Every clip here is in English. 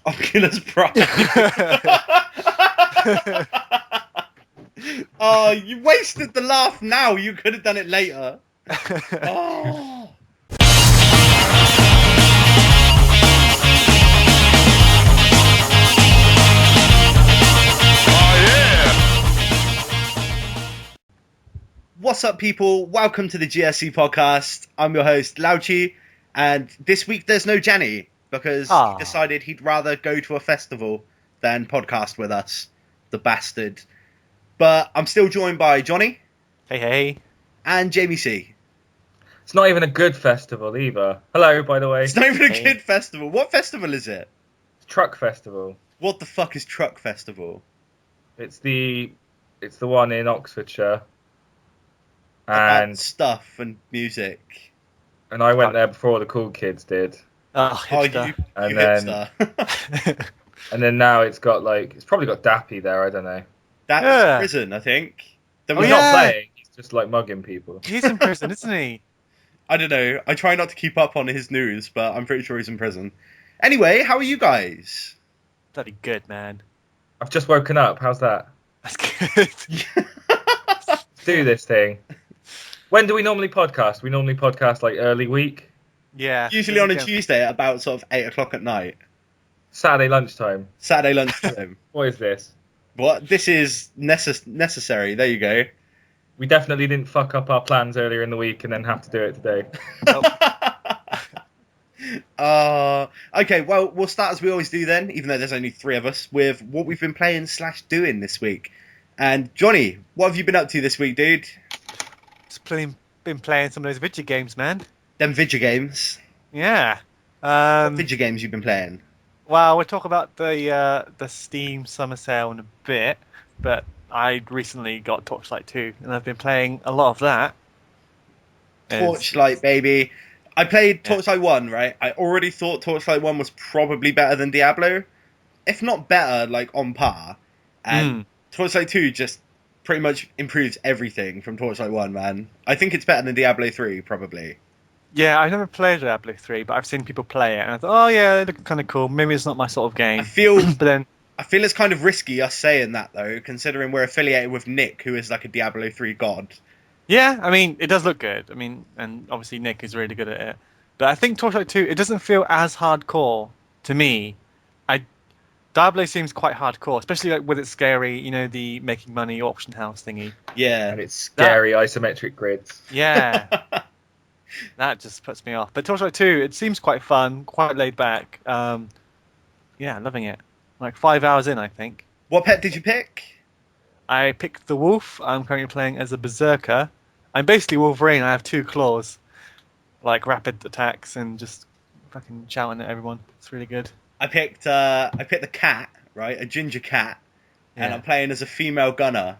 Oculus Prime. Oh, you wasted the laugh now. You could have done it later. Oh. What's up, people? Welcome to the GSC Podcast. I'm your host, Lauchi, and this week there's no Gianni because he decided he'd rather go to a festival than podcast with us, the bastard. But I'm still joined by Johnny. Hey. And Jamie C. It's not even a good festival either. Hello, by the way. It's not even a good festival. What festival is it? It's Truck Festival. What the fuck is Truck Festival? It's the one in Oxfordshire. About And stuff and music. And I went there before the cool kids did. You And hipster. And then now it's probably got Dappy there, I don't know. That's prison, I think. He's not playing, he's just mugging people. He's in prison, isn't he? I don't know. I try not to keep up on his news, but I'm pretty sure he's in prison. Anyway, how are you guys? Bloody good, man. I've just woken up, how's that? That's good. Let's do this thing. When do we normally podcast? We normally podcast early week. Yeah. Usually on a Tuesday at about sort of 8 o'clock at night. Saturday lunchtime. What is this? What? This is necessary. There you go. We definitely didn't fuck up our plans earlier in the week and then have to do it today. Okay, well, we'll start as we always do then, even though there's only 3 of us, with what we've been playing / doing this week. And Johnny, what have you been up to this week, dude? Just been playing some of those video games, man. Them video games? Yeah. What video games you've been playing? Well, we'll talk about the Steam Summer Sale in a bit, but I recently got Torchlight 2, and I've been playing a lot of that. Torchlight, baby. I played Torchlight 1, right? I already thought Torchlight 1 was probably better than Diablo. If not better, on par. And Torchlight 2 just pretty much improves everything from Torchlight 1, man. I think it's better than Diablo 3, probably. Yeah, I've never played Diablo 3, but I've seen people play it, and I thought, oh yeah, they look kind of cool. Maybe it's not my sort of game. I feel but then it's kind of risky us saying that, though, considering we're affiliated with Nick, who is a Diablo 3 god. Yeah, I mean, it does look good. I mean, and obviously Nick is really good at it. But I think Torchlight 2, it doesn't feel as hardcore to me. Diablo seems quite hardcore, especially with its scary, the making money auction house thingy. Yeah. And it's scary isometric grids. Yeah. That just puts me off. But Torchlight 2, it seems quite fun, quite laid back. Yeah, loving it. 5 hours in, I think. What pet did you pick? I picked the wolf. I'm currently playing as a berserker. I'm basically Wolverine. I have 2 claws. Rapid attacks and just fucking shouting at everyone. It's really good. I picked the cat, right? A ginger cat. And I'm playing as a female gunner.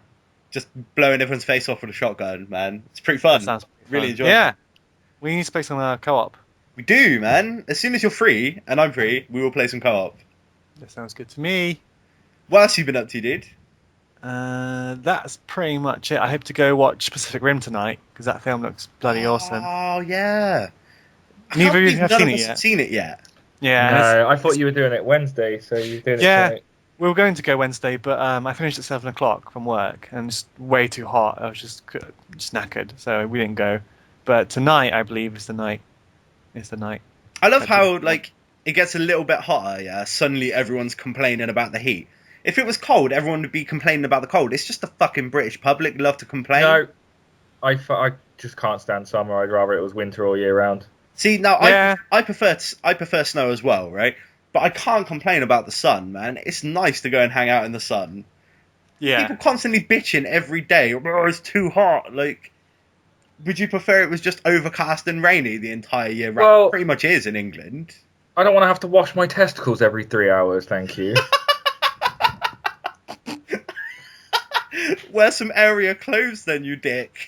Just blowing everyone's face off with a shotgun, man. It's pretty fun. That sounds pretty really fun. enjoying it. it. Yeah. We need to play some co-op. We do, man. As soon as you're free, and I'm free, we will play some co-op. That sounds good to me. What else have you been up to, dude? That's pretty much it. I hope to go watch Pacific Rim tonight, because that film looks bloody awesome. Oh, yeah. Neither of you have seen it yet. Yeah. No, I thought you were doing it Wednesday, so you're doing it tonight. We were going to go Wednesday, but I finished at 7 o'clock from work, and it's way too hot. I was just knackered, so we didn't go. But tonight, I believe, is the night. I love how, it gets a little bit hotter, yeah? Suddenly everyone's complaining about the heat. If it was cold, everyone would be complaining about the cold. It's just the fucking British public love to complain. No, I just can't stand summer. I'd rather it was winter all year round. See, now, I prefer snow as well, right? But I can't complain about the sun, man. It's nice to go and hang out in the sun. Yeah. People constantly bitching every day. Oh, it's too hot. Would you prefer it was just overcast and rainy the entire year round? Well, it pretty much is in England. I don't want to have to wash my testicles every 3 hours, thank you. Wear some area clothes then, you dick.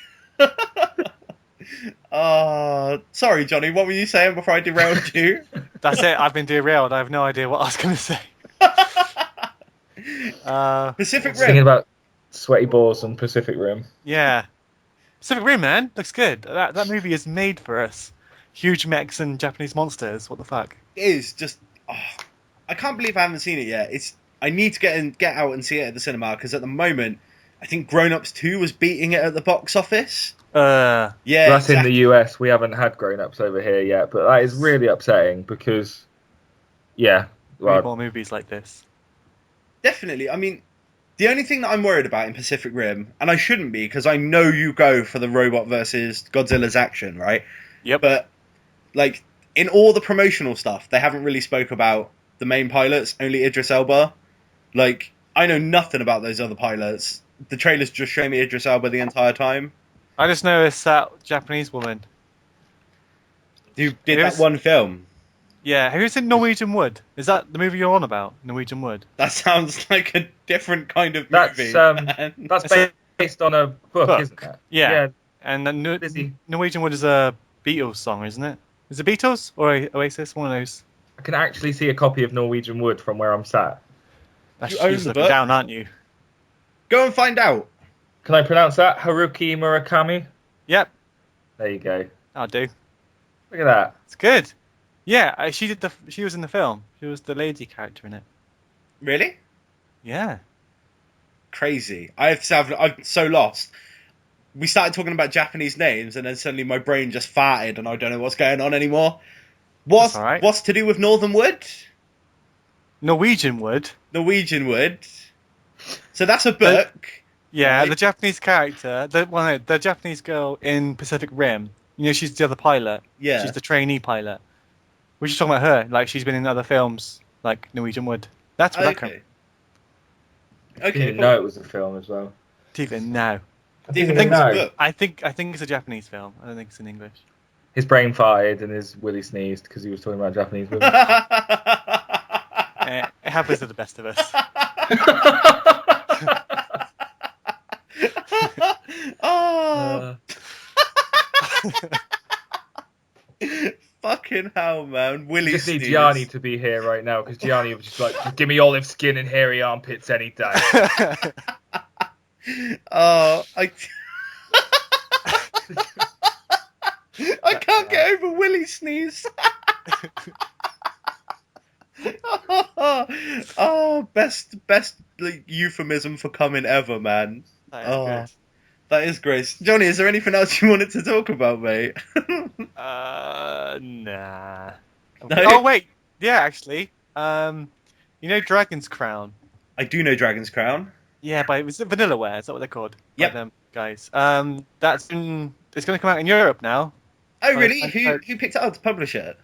Sorry, Johnny, what were you saying before I derailed you? That's it, I've been derailed. I have no idea what I was going to say. Pacific Rim. Thinking about sweaty balls on Pacific Rim. Yeah. Pacific Rim, man. Looks good. That movie is made for us. Huge mechs and Japanese monsters. What the fuck? It is just... I can't believe I haven't seen it yet. I need to get out and see it at the cinema, because at the moment, I think Grown Ups 2 was beating it at the box office. Yeah, that's exactly. In the US. We haven't had Grown Ups over here yet, but that is really upsetting because, we need more movies like this. Definitely. I mean, the only thing that I'm worried about in Pacific Rim, and I shouldn't be, because I know you go for the robot versus Godzilla's action, right? Yep. But, like, in all the promotional stuff, they haven't really spoke about the main pilots, only Idris Elba. Like, I know nothing about those other pilots. The trailers just show me Idris Elba the entire time. I just know it's that Japanese woman who did that one film. Yeah, have you seen Norwegian Wood? Is that the movie you're on about? Norwegian Wood? That sounds like a different kind of movie. That's based on a book, isn't it? Yeah. And Norwegian Wood is a Beatles song, isn't it? Is it Beatles or Oasis? One of those. I can actually see a copy of Norwegian Wood from where I'm sat. You own the book? Down, aren't you? Go and find out. Can I pronounce that? Haruki Murakami? Yep. There you go. I'll do. Look at that. It's good. Yeah, she was in the film. She was the lady character in it. Really? Yeah. Crazy. I'm so lost. We started talking about Japanese names, and then suddenly my brain just farted, and I don't know what's going on anymore. What's to do with Northern Wood? Norwegian Wood. Norwegian Wood. So that's a book. Yeah, right? The Japanese character, the Japanese girl in Pacific Rim. You know, she's the other pilot. Yeah. She's the trainee pilot. We're just talking about her. Like, she's been in other films, like Norwegian Wood. That's where that comes from. Okay. I didn't know it was a film as well. Even now. I think it's a Japanese film. I don't think it's in English. His brain farted and his willy sneezed because he was talking about Japanese movies. It happens to the best of us. Fucking hell, man. Willy just need Gianni to be here right now, because Gianni was just like, just give me olive skin and hairy armpits any day. I can't get over Willy sneeze. Best like, euphemism for coming ever, man. That is great. Johnny, is there anything else you wanted to talk about, mate? Nah. No? Oh, wait. Yeah, actually. You know Dragon's Crown? I do know Dragon's Crown. Yeah, but it was Vanillaware. Is that what they're called? Yep. Them guys. It's going to come out in Europe now. Oh, really? Who picked it up to publish it?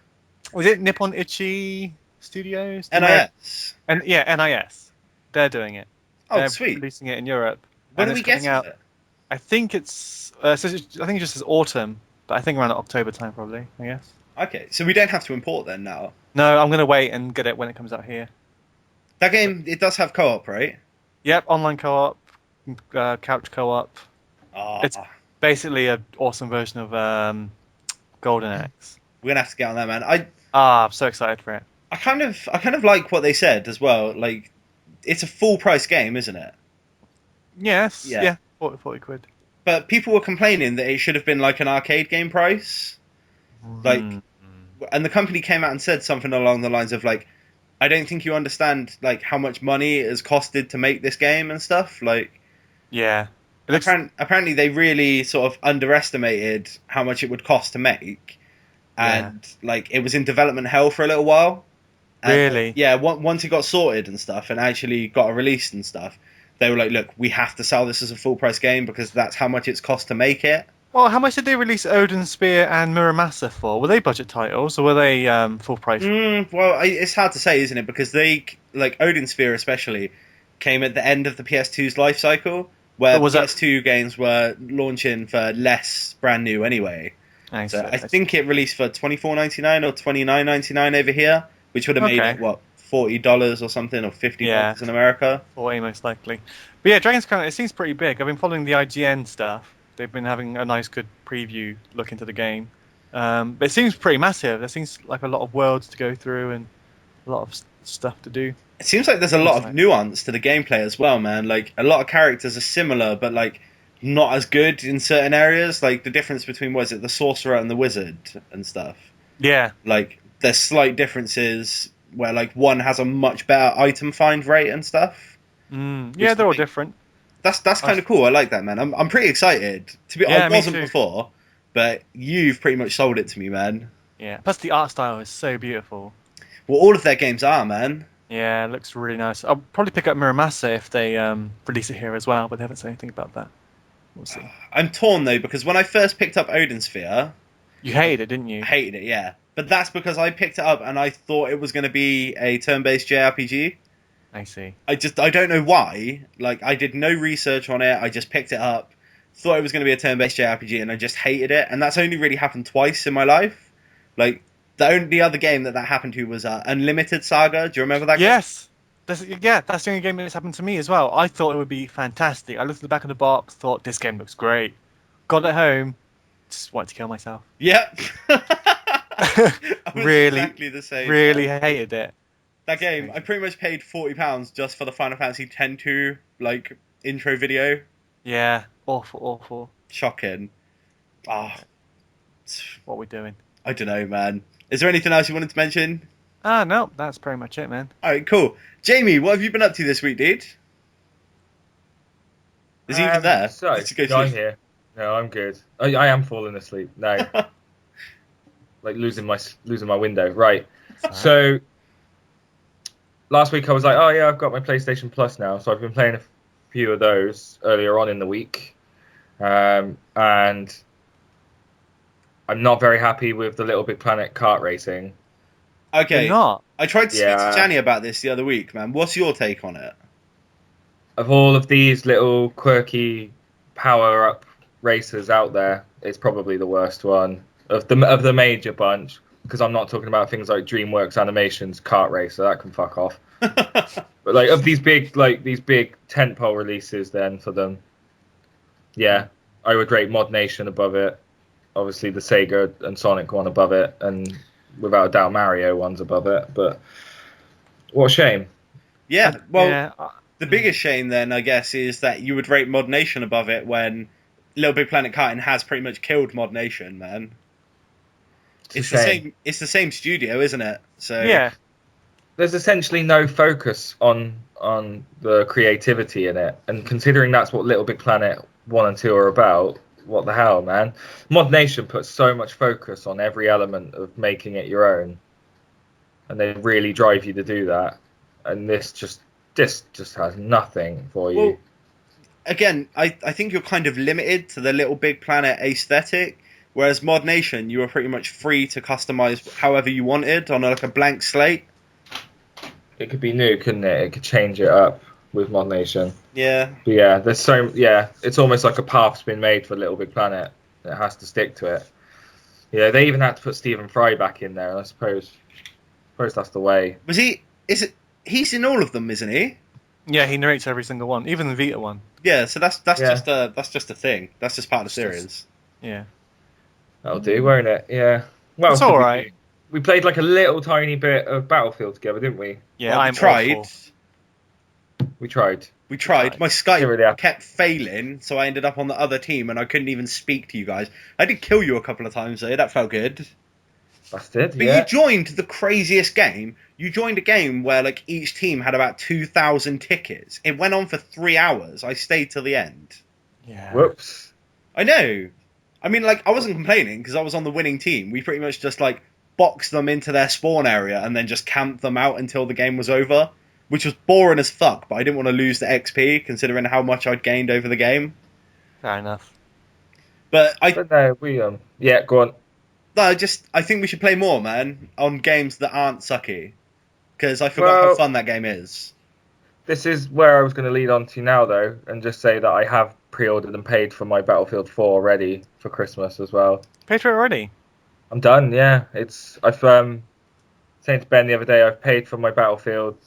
Was it Nippon Ichi Studios? NIS. NIS. They're doing it. Oh, sweet. Releasing it in Europe. When are we getting it? I think it's. I think it just says autumn, but I think around October time probably. I guess. Okay, so we don't have to import then now. No, I'm gonna wait and get it when it comes out here. That game, it does have co-op, right? Yep, online co-op, couch co-op. Oh. It's basically an awesome version of Golden Axe. We're gonna have to get on that, man. I'm so excited for it. I kind of like what they said as well. Like, it's a full price game, isn't it? Yes. Yeah. 40 quid. But people were complaining that it should have been like an arcade game price. Like, and the company came out and said something along the lines of like, I don't think you understand like how much money it has costed to make this game and stuff. Like, yeah. Apparently they really sort of underestimated how much it would cost to make. And like, it was in development hell for a little while. And, really? Yeah, once it got sorted and stuff and actually got a release and stuff, they were like, look, we have to sell this as a full price game because that's how much it's cost to make it. Well, how much did they release Odin Spear and Muramasa for? Were they budget titles or were they full price? Well, it's hard to say, isn't it? Because they, like Odin Sphere especially, came at the end of the PS2's life cycle, where PS2 games were launching for less brand new anyway. I think it released for $24.99 or $29.99 over here, which would have made it, what, $40 or something, or $50 in America? 40 most likely. But yeah, Dragon's Crown, it seems pretty big. I've been following the IGN stuff. They've been having a nice, good preview look into the game. But it seems pretty massive. There seems like a lot of worlds to go through and a lot of stuff to do. It seems like there's a lot of nuance to the gameplay as well, man. Like, a lot of characters are similar, but like not as good in certain areas. Like the difference between, what is it, the sorcerer and the wizard and stuff. Yeah. Like, there's slight differences where like one has a much better item find rate and stuff. Yeah, they're all different. That's kind of cool. I like that, man. I'm pretty excited. I wasn't before, but you've pretty much sold it to me, man. Yeah. Plus the art style is so beautiful. Well, all of their games are, man. Yeah, it looks really nice. I'll probably pick up Muramasa if they release it here as well, but they haven't said anything about that. We'll see. I'm torn though, because when I first picked up Odin Sphere, you hated it, didn't you? I hated it, yeah. But that's because I picked it up and I thought it was going to be a turn-based JRPG. I see. I don't know why. Like, I did no research on it. I just picked it up, thought it was going to be a turn-based JRPG, and I just hated it. And that's only really happened twice in my life. Like, the only other game that happened to was Unlimited Saga. Do you remember that game? Yes. That's the only game that's happened to me as well. I thought it would be fantastic. I looked at the back of the box, thought this game looks great. Got it home, just wanted to kill myself. Yep. Really, exactly the same. Really hated it. That game, I pretty much paid £40 just for the Final Fantasy X-2 like intro video. Yeah, awful. Shocking. Ah, what are we doing? I don't know, man. Is there anything else you wanted to mention? No, that's pretty much it, man. All right, cool. Jamie, what have you been up to this week, dude? Is he even there? I'm here. No, I'm good. I am falling asleep. No, like losing my window. Right. So last week I was like, oh yeah, I've got my PlayStation Plus now, so I've been playing a few of those earlier on in the week, and I'm not very happy with the Little Big Planet kart racing. Okay. You're not? I tried to speak to Gianni about this the other week, man. What's your take on it? Of all of these little quirky power-up racers out there, it's probably the worst one of the major bunch. Because I'm not talking about things like DreamWorks Animation's Kart Racer, that can fuck off. But like of these big tentpole releases, then for them, yeah, I would rate Mod Nation above it. Obviously, the Sega and Sonic one above it, and without a doubt, Mario one's above it. But what a shame. Yeah, well, the biggest shame then, I guess, is that you would rate Mod Nation above it when Little Big Planet Karting has pretty much killed Mod Nation, man. It's the same studio, isn't it? So yeah, there's essentially no focus on the creativity in it, and considering that's what Little Big Planet 1 and 2 are about, what the hell, man? Mod Nation puts so much focus on every element of making it your own, and they really drive you to do that. And this just has nothing for you. Well, again, I think you're kind of limited to the Little Big Planet aesthetic. Whereas Mod Nation, you were pretty much free to customize however you wanted on like a blank slate. It could be new, couldn't it? It could change it up with Mod Nation. Yeah. But yeah, it's almost like a path's been made for Little Big Planet. It has to stick to it. Yeah, they even had to put Stephen Fry back in there, and I suppose that's the way. He's in all of them, isn't he? Yeah, he narrates every single one, even the Vita one. Yeah, so that's just a thing. That's just part of the series. Yeah. That'll do, won't it? Yeah. Well, it's all right. We played like a little tiny bit of Battlefield together, didn't we? Yeah, well, We tried. My Skype kept failing, so I ended up on the other team, and I couldn't even speak to you guys. I did kill you a couple of times, though. That felt good. Busted, But you joined the craziest game. You joined a game where like each team had about 2,000 tickets. It went on for 3 hours. I stayed till the end. Yeah. Whoops. I know. I mean, like, I wasn't complaining because I was on the winning team. We pretty much just, like, boxed them into their spawn area and then just camped them out until the game was over, which was boring as fuck, but I didn't want to lose the XP considering how much I'd gained over the game. Fair enough. But no, yeah, go on. No, I think we should play more, man, on games that aren't sucky, because I forgot how fun that game is. This is where I was going to lead on to now, though, and just say that I have pre-ordered and paid for my Battlefield 4 already for Christmas as well. Paid for it already? I'm done, yeah. I've saying to Ben the other day, I've paid for my Battlefield,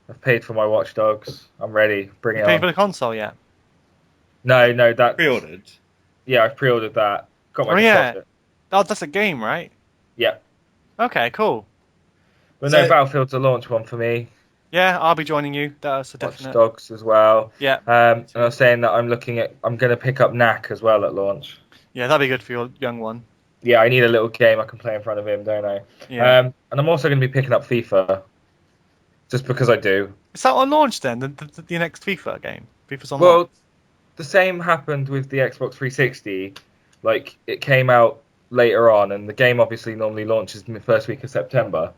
I've paid for my Watch Dogs, I'm ready, bring it on. Paid for the console yet? No, that... Pre-ordered? Yeah, I've pre-ordered that. Got my deposit. Oh, that's a game, right? Yeah. Okay, cool. But no, Battlefield's a launch one for me. Yeah, I'll be joining you. That's a definite. Watch Dogs as well. Yeah. And I was saying that I'm going to pick up Knack as well at launch. Yeah, that'd be good for your young one. Yeah, I need a little game I can play in front of him, don't I? Yeah. And I'm also going to be picking up FIFA just because I do. Is that on launch then? The next FIFA game? FIFA's on Well, launch? the same happened with the Xbox 360. Like, it came out later on, and the game obviously normally launches in the first week of September.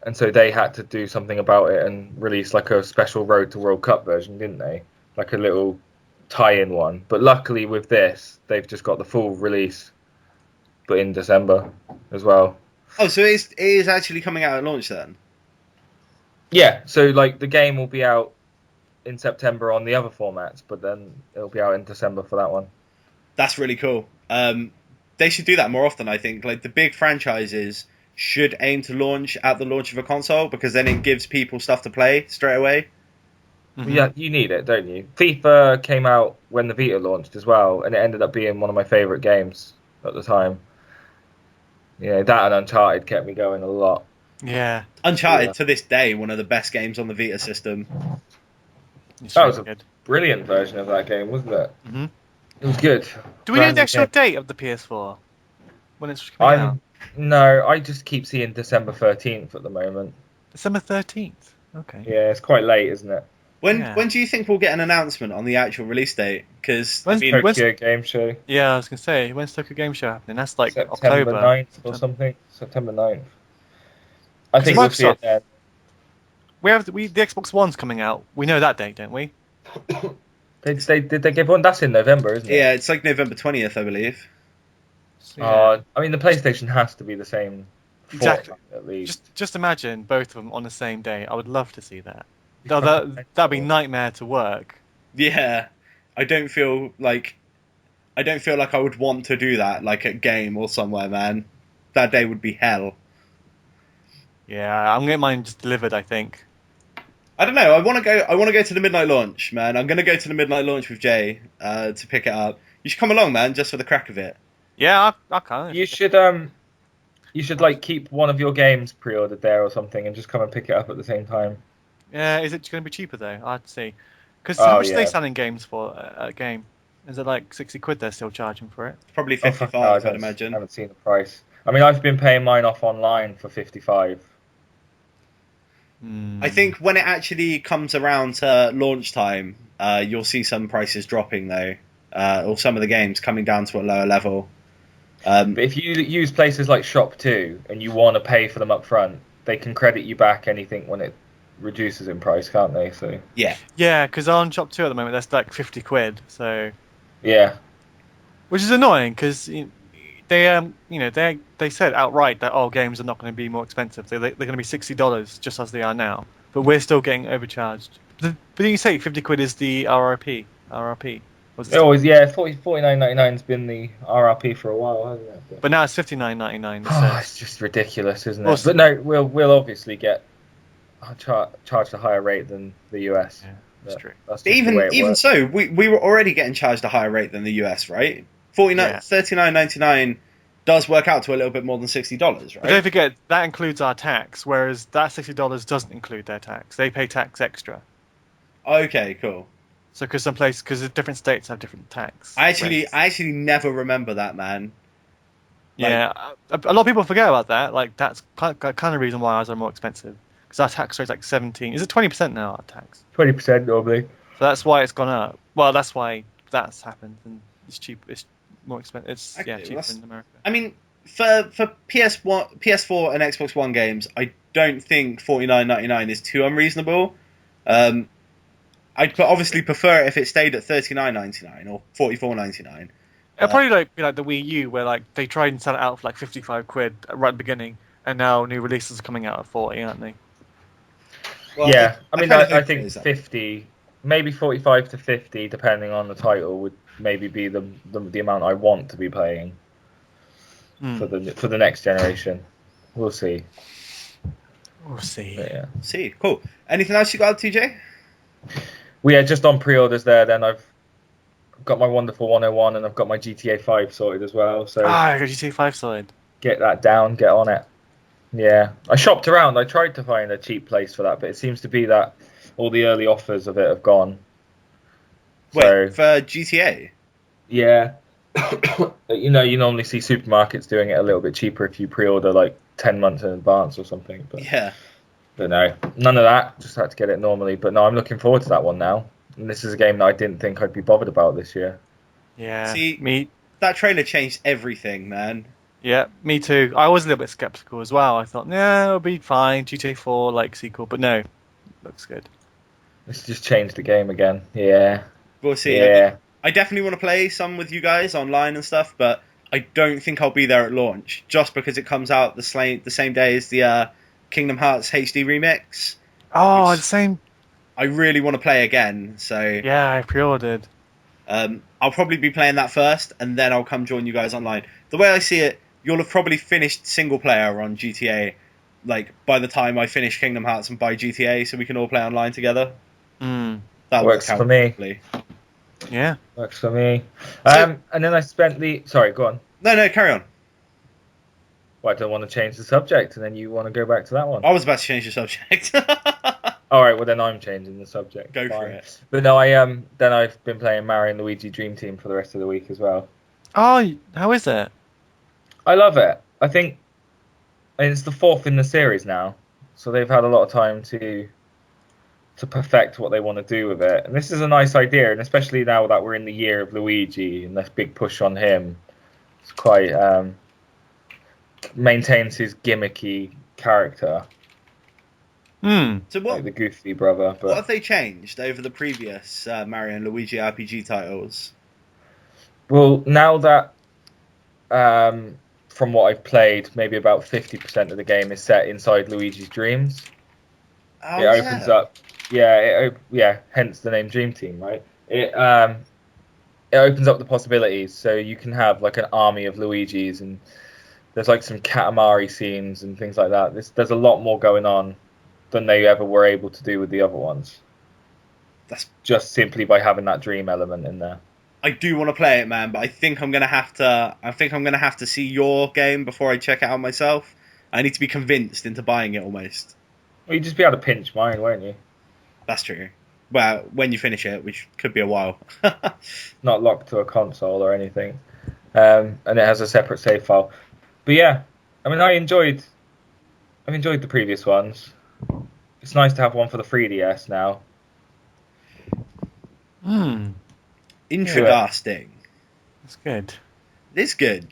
And so they had to do something about it and release like a special Road to World Cup version, didn't they? Like a little tie-in one. But luckily with this, they've just got the full release, but in December as well. Oh, so it is actually coming out at launch then? Yeah, so like the game will be out in September on the other formats, but then it'll be out in December for that one. That's really cool. They should do that more often, I think. Like, the big franchises should aim to launch at the launch of a console, because then it gives people stuff to play straight away. Mm-hmm. Yeah, you need it, don't you? FIFA came out when the Vita launched as well, and it ended up being one of my favourite games at the time. Yeah, that and Uncharted kept me going a lot. Yeah. Uncharted, to this day, one of the best games on the Vita system. That was a brilliant version of that game, wasn't it? Mm-hmm. It was good. Do we know the actual date of the PS4? When it's coming out? No, I just keep seeing December 13th at the moment. December 13th? Okay. Yeah, it's quite late, isn't it? When do you think we'll get an announcement on the actual release date? Because Tokyo Game Show. Yeah, I was going to say, when's Tokyo Game Show happening? That's like September October. 9th or something. September 9th. I think we'll see it then. The Xbox One's coming out. We know that date, don't we? Did they give one? That's in November, isn't it? Yeah, it's like November 20th, I believe. Yeah. I mean, the PlayStation has to be the same. Exactly. At least. Just imagine both of them on the same day. I would love to see that. That'd be nightmare to work. Yeah, I don't feel like I would want to do that, like at game or somewhere, man. That day would be hell. Yeah, I'm getting mine just delivered, I think. I don't know. I want to go to the midnight launch, man. I'm going to go to the midnight launch with Jay to pick it up. You should come along, man, just for the crack of it. Yeah, I can. You should like keep one of your games pre-ordered there or something, and just come and pick it up at the same time. Yeah, is it going to be cheaper though? I'd see. Because how much are they selling games for a game? Is it like 60 quid they're still charging for it? Probably 55, I'd imagine. I haven't seen the price. I mean, I've been paying mine off online for 55. I think when it actually comes around to launch time, you'll see some prices dropping though, or some of the games coming down to a lower level. But if you use places like Shop2 and you want to pay for them up front, they can credit you back anything when it reduces in price, can't they? So yeah, because on Shop2 at the moment that's like 50 quid. So yeah, which is annoying because they said outright that games are not going to be more expensive. They're going to be $60 just as they are now, but we're still getting overcharged. But you say 50 quid is the RRP. It always, yeah, $49.99 has been the RRP for a while, hasn't it? But now it's $59.99. Oh, it's just ridiculous, isn't it? But no, we'll obviously get charged a higher rate than the US. Yeah, that's true. That's even so, we were already getting charged a higher rate than the US, right? $39.99 does work out to a little bit more than $60, right? But don't forget that includes our tax, whereas that $60 doesn't include their tax. They pay tax extra. Okay, cool. So because different states have different tax. I actually never remember that, man. Yeah, a lot of people forget about that. Like that's kind of reason why ours are more expensive. Because our tax rate is like 17. Is it 20% now? Our tax. 20% normally. So that's why it's gone up. Well, that's why that's happened, and it's cheap. It's more expensive. It's cheaper in America. I mean, for PS4 and Xbox One games, I don't think $49.99 is too unreasonable. I'd obviously prefer it if it stayed at $39.99 or $44.99. It'll probably be like the Wii U, where like they tried and sell it out for like 55 quid right at the beginning, and now new releases are coming out at 40, aren't they? Well, yeah, I think 50, maybe 45 to 50, depending on the title, would maybe be the amount I want to be paying for the next generation. We'll see. We'll see. But, yeah. See, cool. Anything else you got, TJ? We are just on pre-orders there. Then I've got my wonderful 101, and I've got my GTA 5 sorted as well. So I got GTA 5 sorted. Get that down. Get on it. Yeah, I shopped around. I tried to find a cheap place for that, but it seems to be that all the early offers of it have gone. Wait, for GTA? Yeah. You normally see supermarkets doing it a little bit cheaper if you pre-order like 10 months in advance or something. But yeah. But no, none of that. Just had to get it normally. But no, I'm looking forward to that one now. And this is a game that I didn't think I'd be bothered about this year. Yeah. See, that trailer changed everything, man. Yeah, me too. I was a little bit skeptical as well. I thought, yeah, it'll be fine. GTA 4 like sequel, but no, looks good. It's just changed the game again. Yeah. We'll see. Yeah. I definitely want to play some with you guys online and stuff, but I don't think I'll be there at launch just because it comes out the same day as the Kingdom Hearts HD remix. Oh, the same. I really want to play again, so yeah, I pre-ordered. I'll probably be playing that first, and then I'll come join you guys online. The way I see it, you'll have probably finished single player on GTA, like by the time I finish Kingdom Hearts and buy GTA, so we can all play online together. That works for me. Perfectly. Yeah, works for me. And then I spent sorry, go on. No, carry on. Well, I don't want to change the subject, and then you want to go back to that one. I was about to change the subject. All right, well then I'm changing the subject. Go for it. But no, then I've been playing Mario and Luigi Dream Team for the rest of the week as well. Oh, how is it? I love it. I think it's the 4th in the series now, so they've had a lot of time to perfect what they want to do with it. And this is a nice idea, and especially now that we're in the year of Luigi and this big push on him, it's quite maintains his gimmicky character. So what? Like the goofy brother. But what have they changed over the previous Mario and Luigi RPG titles? Well, now that from what I've played, maybe about 50% of the game is set inside Luigi's dreams. Oh, it opens up. Yeah, hence the name Dream Team, right? It opens up the possibilities, so you can have like an army of Luigis, and there's like some Katamari scenes and things like that. There's a lot more going on than they ever were able to do with the other ones. That's just simply by having that dream element in there. I do want to play it, man, but I think I'm gonna have to see your game before I check it out myself. I need to be convinced into buying it almost. Well, you'd just be able to pinch mine, won't you? That's true. Well, when you finish it, which could be a while. Not locked to a console or anything, and it has a separate save file. But yeah, I mean, I've enjoyed the previous ones. It's nice to have one for the 3DS now. Interesting. That's good. It's good.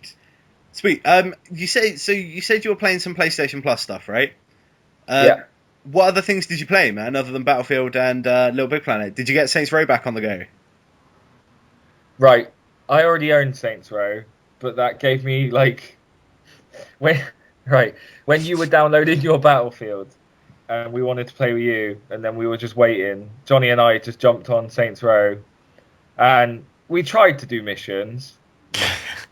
Sweet. You said you were playing some PlayStation Plus stuff, right? Yeah. What other things did you play, man, other than Battlefield and Little Big Planet? Did you get Saints Row back on the go? Right. I already owned Saints Row, but that gave me like when you were downloading your Battlefield and we wanted to play with you, and then we were just waiting. Johnny and I just jumped on Saints Row, and we tried to do missions,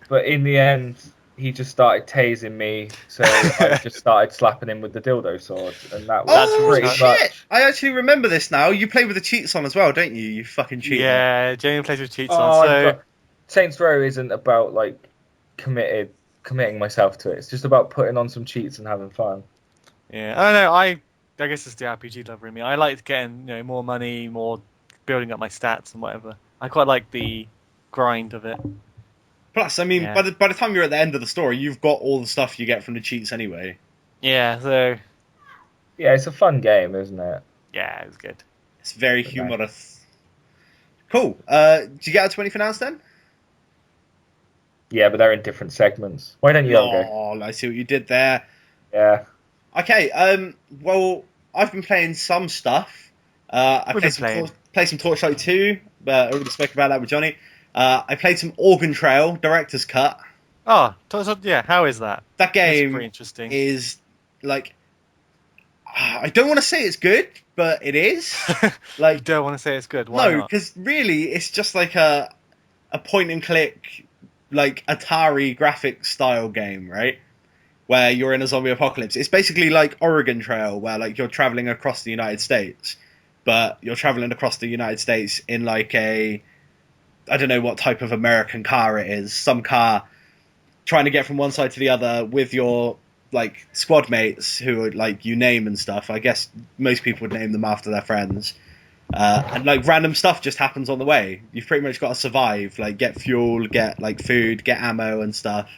but in the end, he just started tasing me, so I just started slapping him with the dildo sword, and that was pretty much. I actually remember this now. You play with the cheats on as well, don't you? You fucking cheat. Yeah, Jamie plays with cheats on. So Saints Row isn't about like committing myself to it. It's just about putting on some cheats and having fun. Yeah, I don't know. I guess it's the RPG lover in me. I like getting more money, more building up my stats and whatever. I quite like the grind of it. Plus, I mean, by the time you're at the end of the story, you've got all the stuff you get from the cheats anyway. Yeah, so yeah, it's a fun game, isn't it? Yeah, it was good. It's very humorous. Cool. Did you get a 20 for now, then? Yeah, but they're in different segments. Why don't you all go? Oh, I see what you did there. Yeah. Okay. Well, I've been playing some stuff. I played some Torchlight 2. I already spoke about that with Johnny. I played some Organ Trail Director's Cut. Oh, yeah. How is that? That game pretty interesting. Is like, I don't want to say it's good, but it is. Like, you don't want to say it's good. Why not? because really, it's just like a point and click, like Atari graphics style game, right? Where you're in a zombie apocalypse. It's basically like Oregon Trail, where like you're traveling across the United States, but you're traveling across the United States in like I don't know what type of American car it is. Some car trying to get from one side to the other with your like squad mates who like you name and stuff. I guess most people would name them after their friends. And like random stuff just happens on the way. You've pretty much got to survive, like get fuel, get like food, get ammo and stuff.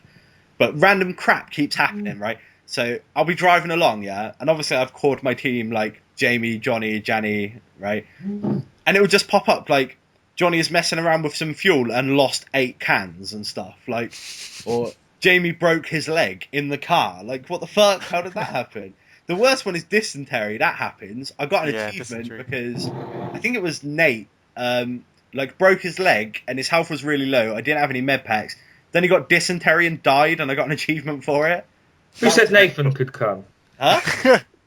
But random crap keeps happening, right? So I'll be driving along, yeah, and obviously I've called my team like Jamie, Johnny, Gianni, right? And it would just pop up like Johnny is messing around with some fuel and lost 8 cans and stuff, like, or Jamie broke his leg in the car. Like, what the fuck? How did that happen? The worst one is dysentery. That happens. I got an achievement because I think it was Nate, like broke his leg and his health was really low. I didn't have any med packs. Then he got dysentery and died, and I got an achievement for it. Who said Nathan could come? Huh?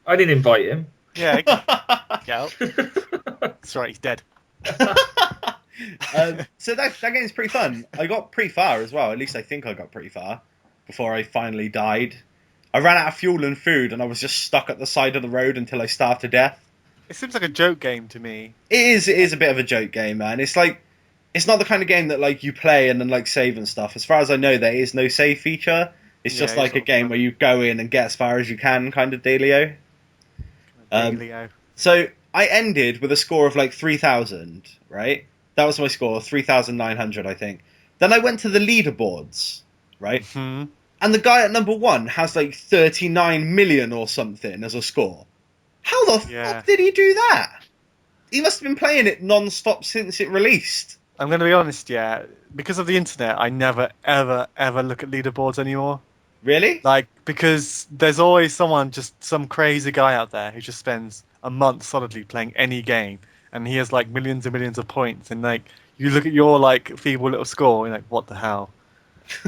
I didn't invite him. Yeah. Get out. That's right. He's dead. So that game's pretty fun. I got pretty far as well. At least I think I got pretty far before I finally died. I ran out of fuel and food, and I was just stuck at the side of the road until I starved to death. It seems like a joke game to me. It is a bit of a joke game, man. It's like, it's not the kind of game that like you play and then like save and stuff. As far as I know, there is no save feature. It's just like a game where you go in and get as far as you can, kind of dealio. So I ended with a score of like 3,000, right? That was my score, 3,900, I think. Then I went to the leaderboards, right? Mm-hmm. And the guy at number 1 has like 39 million or something as a score. How the fuck did he do that? He must have been playing it non-stop since it released. I'm going to be honest, because of the internet, I never, ever, ever look at leaderboards anymore. Really? Like, because there's always some crazy guy out there who just spends a month solidly playing any game, and he has like millions and millions of points, and like, you look at your like feeble little score, and you're like, what the hell?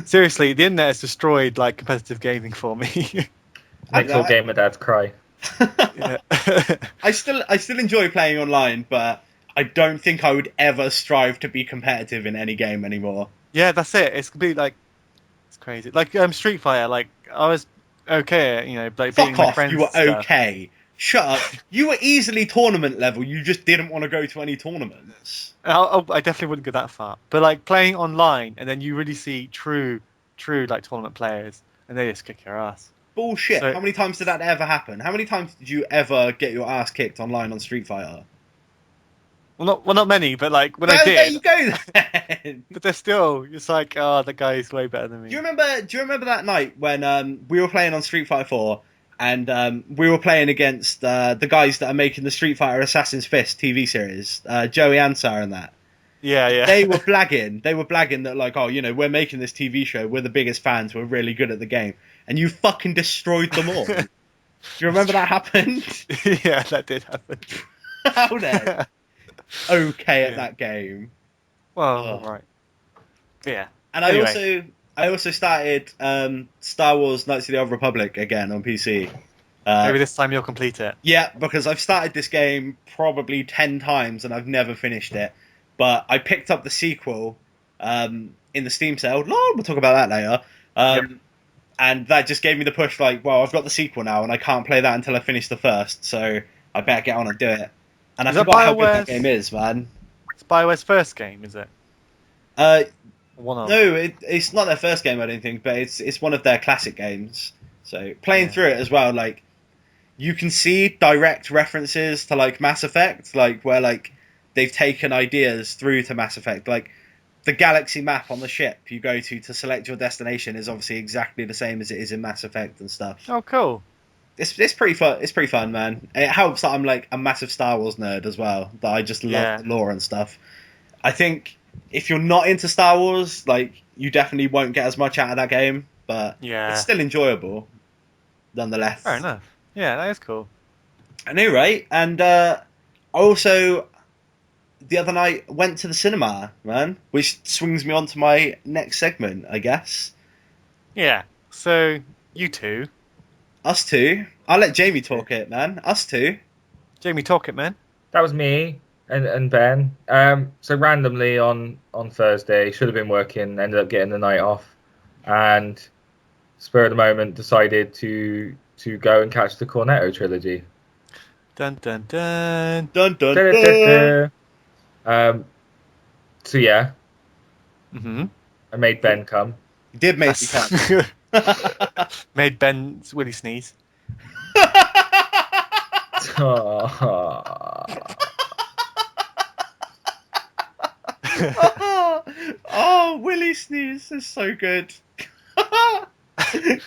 Seriously, the internet has destroyed like competitive gaming for me. Makes all gamer dads cry. I still enjoy playing online, but I don't think I would ever strive to be competitive in any game anymore. Yeah, that's it. It's completely like, it's crazy. Like Street Fighter, like I was okay, like beating my friends. You were okay. Shut up. You were easily tournament level. You just didn't want to go to any tournaments. I definitely wouldn't go that far. But like playing online, and then you really see true like tournament players, and they just kick your ass. Bullshit. So, how many times did that ever happen? How many times did you ever get your ass kicked online on Street Fighter? Well, not many, but like when I did. There you go then. But they're still, it's like, oh, the guy's way better than me. Do you remember that night when we were playing on Street Fighter 4, and we were playing against the guys that are making the Street Fighter Assassin's Fist TV series, Joey Ansar and that. Yeah. They were blagging that like, oh, we're making this TV show, we're the biggest fans, we're really good at the game, and you fucking destroyed them all. Do you remember that happened? Yeah, that did happen. How then? Okay at that game. Well, right. Yeah. And anyway. I also started Star Wars Knights of the Old Republic again on PC. Maybe this time you'll complete it. Yeah, because I've started this game probably 10 times and I've never finished it. But I picked up the sequel in the Steam sale. Lord, we'll talk about that later. And that just gave me the push, like, well, I've got the sequel now and I can't play that until I finish the first, so I better get on and do it. And I forgot how good that game is, man. It's BioWare's first game, is it? No, it's not their first game, I don't think, but it's one of their classic games. So playing through it as well, like, you can see direct references to like Mass Effect, like where like they've taken ideas through to Mass Effect. Like the galaxy map on the ship you go to select your destination is obviously exactly the same as it is in Mass Effect and stuff. Oh, cool. It's pretty fun. It's pretty fun, man. And it helps that I'm like a massive Star Wars nerd as well. That I just love the lore and stuff. I think if you're not into Star Wars, like you definitely won't get as much out of that game, but it's still enjoyable, nonetheless. Fair enough. Yeah, that is cool. I know, right? And I also the other night went to the cinema, man, which swings me on to my next segment, I guess. Yeah. So you two. Us two. I'll let Jamie talk it, man. Us two. Jamie, talk it, man. That was me and Ben. So randomly on Thursday, should have been working, ended up getting the night off, and spur of the moment decided to go and catch the Cornetto trilogy. Dun dun dun dun dun dun. So yeah. Mm-hmm. I made Ben come. You did make me come. Made Ben Willie sneeze. Oh, Willie sneeze is so good.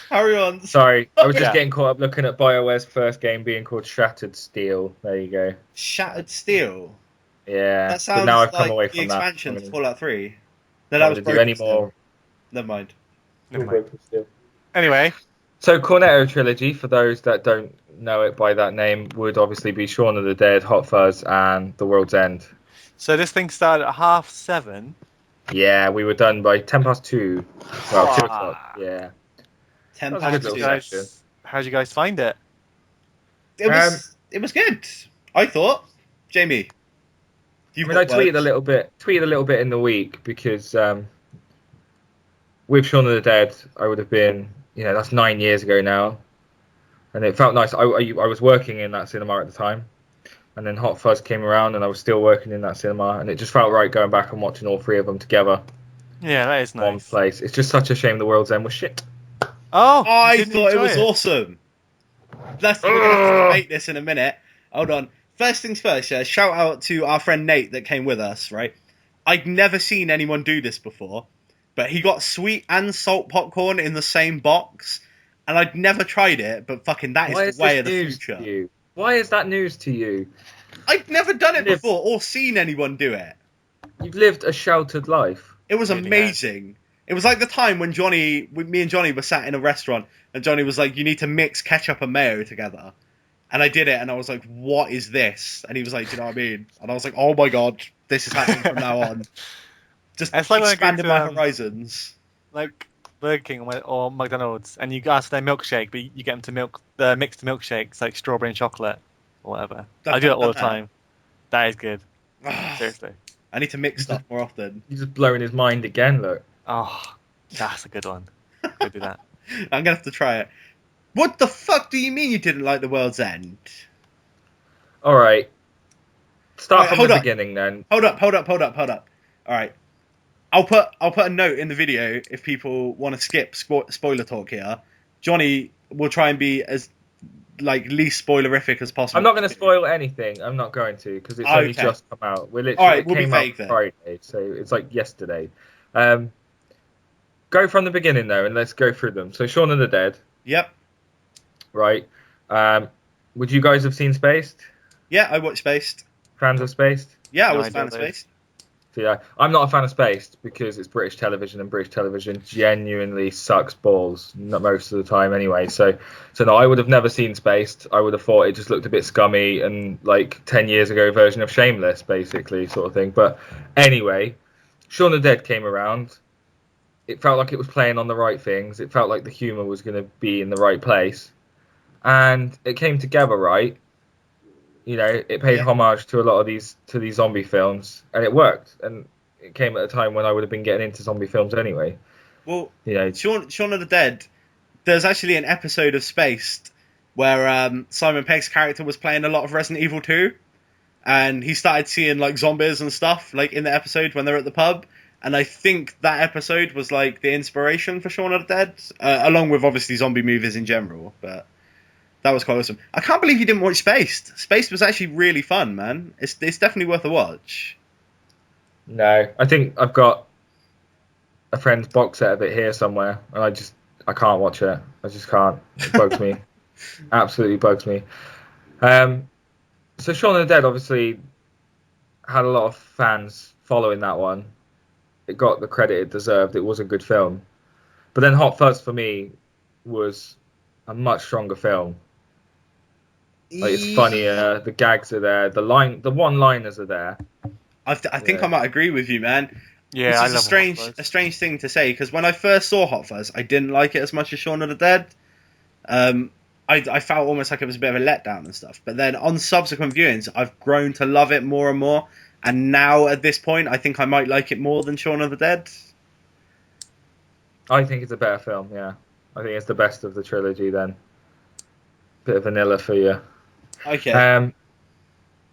Carry on. Sorry, I was just Yeah. getting caught up looking at BioWare's first game being called Shattered Steel. There you go. Shattered Steel. Yeah, That but sounds now I've like come away the from that. expansion I'm to gonna, Fallout 3. No, I'm that was gonna do any Broken more. Steel. Never mind. Never mind. Broken Steel. Anyway, So Cornetto trilogy, for those that don't know it by that name, would obviously be Shaun of the Dead, Hot Fuzz, and The World's End. so this thing started at 7:30. Yeah, we were done by 2:10. Well, 2 o'clock. Ah. Yeah. 10 That was a past good little 2. session. How'd you guys find it? It was good. I thought. Jamie. I tweeted a little bit in the week because with Shaun of the Dead, I would have been, that's 9 years ago now, and it felt nice. I was working in that cinema at the time, and then Hot Fuzz came around, and I was still working in that cinema, and it just felt right going back and watching all three of them together. Yeah, that is in one nice. place. It's just such a shame The World's End was shit. Oh, I thought it was awesome. We're going to have to debate this in a minute. Hold on. First things first, yeah, shout out to our friend Nate that came with us, right? I'd never seen anyone do this before, but he got sweet and salt popcorn in the same box, and I'd never tried it, but fucking that is the way of the future. Why is that news to you? I'd never done it before or seen anyone do it. You've lived a sheltered life. It was amazing. It was like the time when me and Johnny were sat in a restaurant, and Johnny was like, "You need to mix ketchup and mayo together." And I did it, and I was like, "What is this?" And he was like, "Do you know what I mean?" And I was like, "Oh my god, this is happening from now on." Just it's like expanded my horizons. Like Burger King or McDonald's, and you ask their milkshake, but you get them to mix the milkshakes like strawberry and chocolate or whatever. I do it all the time. That is good. Seriously. I need to mix stuff more often. You're just blowing his mind again, look. Oh, that's a good one. Go do that. I'm going to have to try it. What the fuck do you mean you didn't like The World's End? Alright. Start from the beginning then. Hold up. Alright. I'll put a note in the video if people want to skip spoiler talk here. Johnny will try and be as least spoilerific as possible. I'm not going to spoil anything. I'm not going to because it's only just come out. It came out Friday, so it's like yesterday. Go from the beginning though, and let's go through them. So Shaun of the Dead. Yep. Right. Would you guys have seen Spaced? Yeah, I watched Spaced. Fans of Spaced? Yeah, I was a fan of Spaced. So, yeah, I'm not a fan of Spaced because it's British television, and British television genuinely sucks balls most of the time anyway. So no, I would have never seen Spaced. I would have thought it just looked a bit scummy and like 10 years ago version of Shameless, basically, sort of thing. But anyway, Shaun of the Dead came around. It felt like it was playing on the right things. It felt like the humour was going to be in the right place. And it came together right. It paid homage to a lot of these zombie films, and it worked. And it came at a time when I would have been getting into zombie films anyway. Well, Shaun of the Dead, there's actually an episode of Spaced where Simon Pegg's character was playing a lot of Resident Evil 2, and he started seeing like zombies and stuff like in the episode when they're at the pub. And I think that episode was like the inspiration for Shaun of the Dead, along with obviously zombie movies in general. But that was quite awesome. I can't believe you didn't watch Spaced. Spaced was actually really fun, man. It's definitely worth a watch. No, I think I've got a friend's box set of it here somewhere, and I can't watch it. I just can't. It bugs me. Absolutely bugs me. So Shaun of the Dead obviously had a lot of fans following that one. It got the credit it deserved. It was a good film. But then Hot Fuzz for me was a much stronger film. Like, it's funnier, the gags are there, the one-liners are there. I think I might agree with you, man. Yeah, I love a strange thing to say, because when I first saw Hot Fuzz, I didn't like it as much as Shaun of the Dead. I felt almost like it was a bit of a letdown and stuff. But then on subsequent viewings, I've grown to love it more and more. And now at this point, I think I might like it more than Shaun of the Dead. I think it's a better film, yeah. I think it's the best of the trilogy then. Bit of vanilla for you. Okay.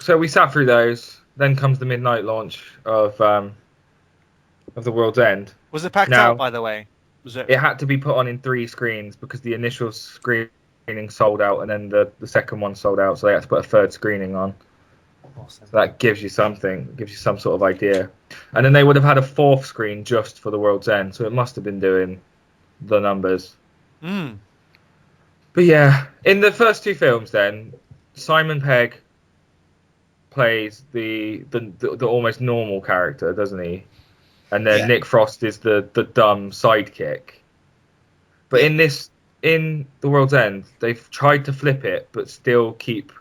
So we sat through those. Then comes the midnight launch of The World's End. Was it packed out, by the way? It had to be put on in 3 screens because the initial screening sold out, and then the second one sold out, so they had to put a third screening on. Awesome. So that gives you something, gives you some sort of idea. And then they would have had a 4th screen just for The World's End, so it must have been doing the numbers. But yeah, in the first two films, then Simon Pegg plays the almost normal character, doesn't he? And then Nick Frost is the dumb sidekick. But in The World's End, they've tried to flip it, but still keep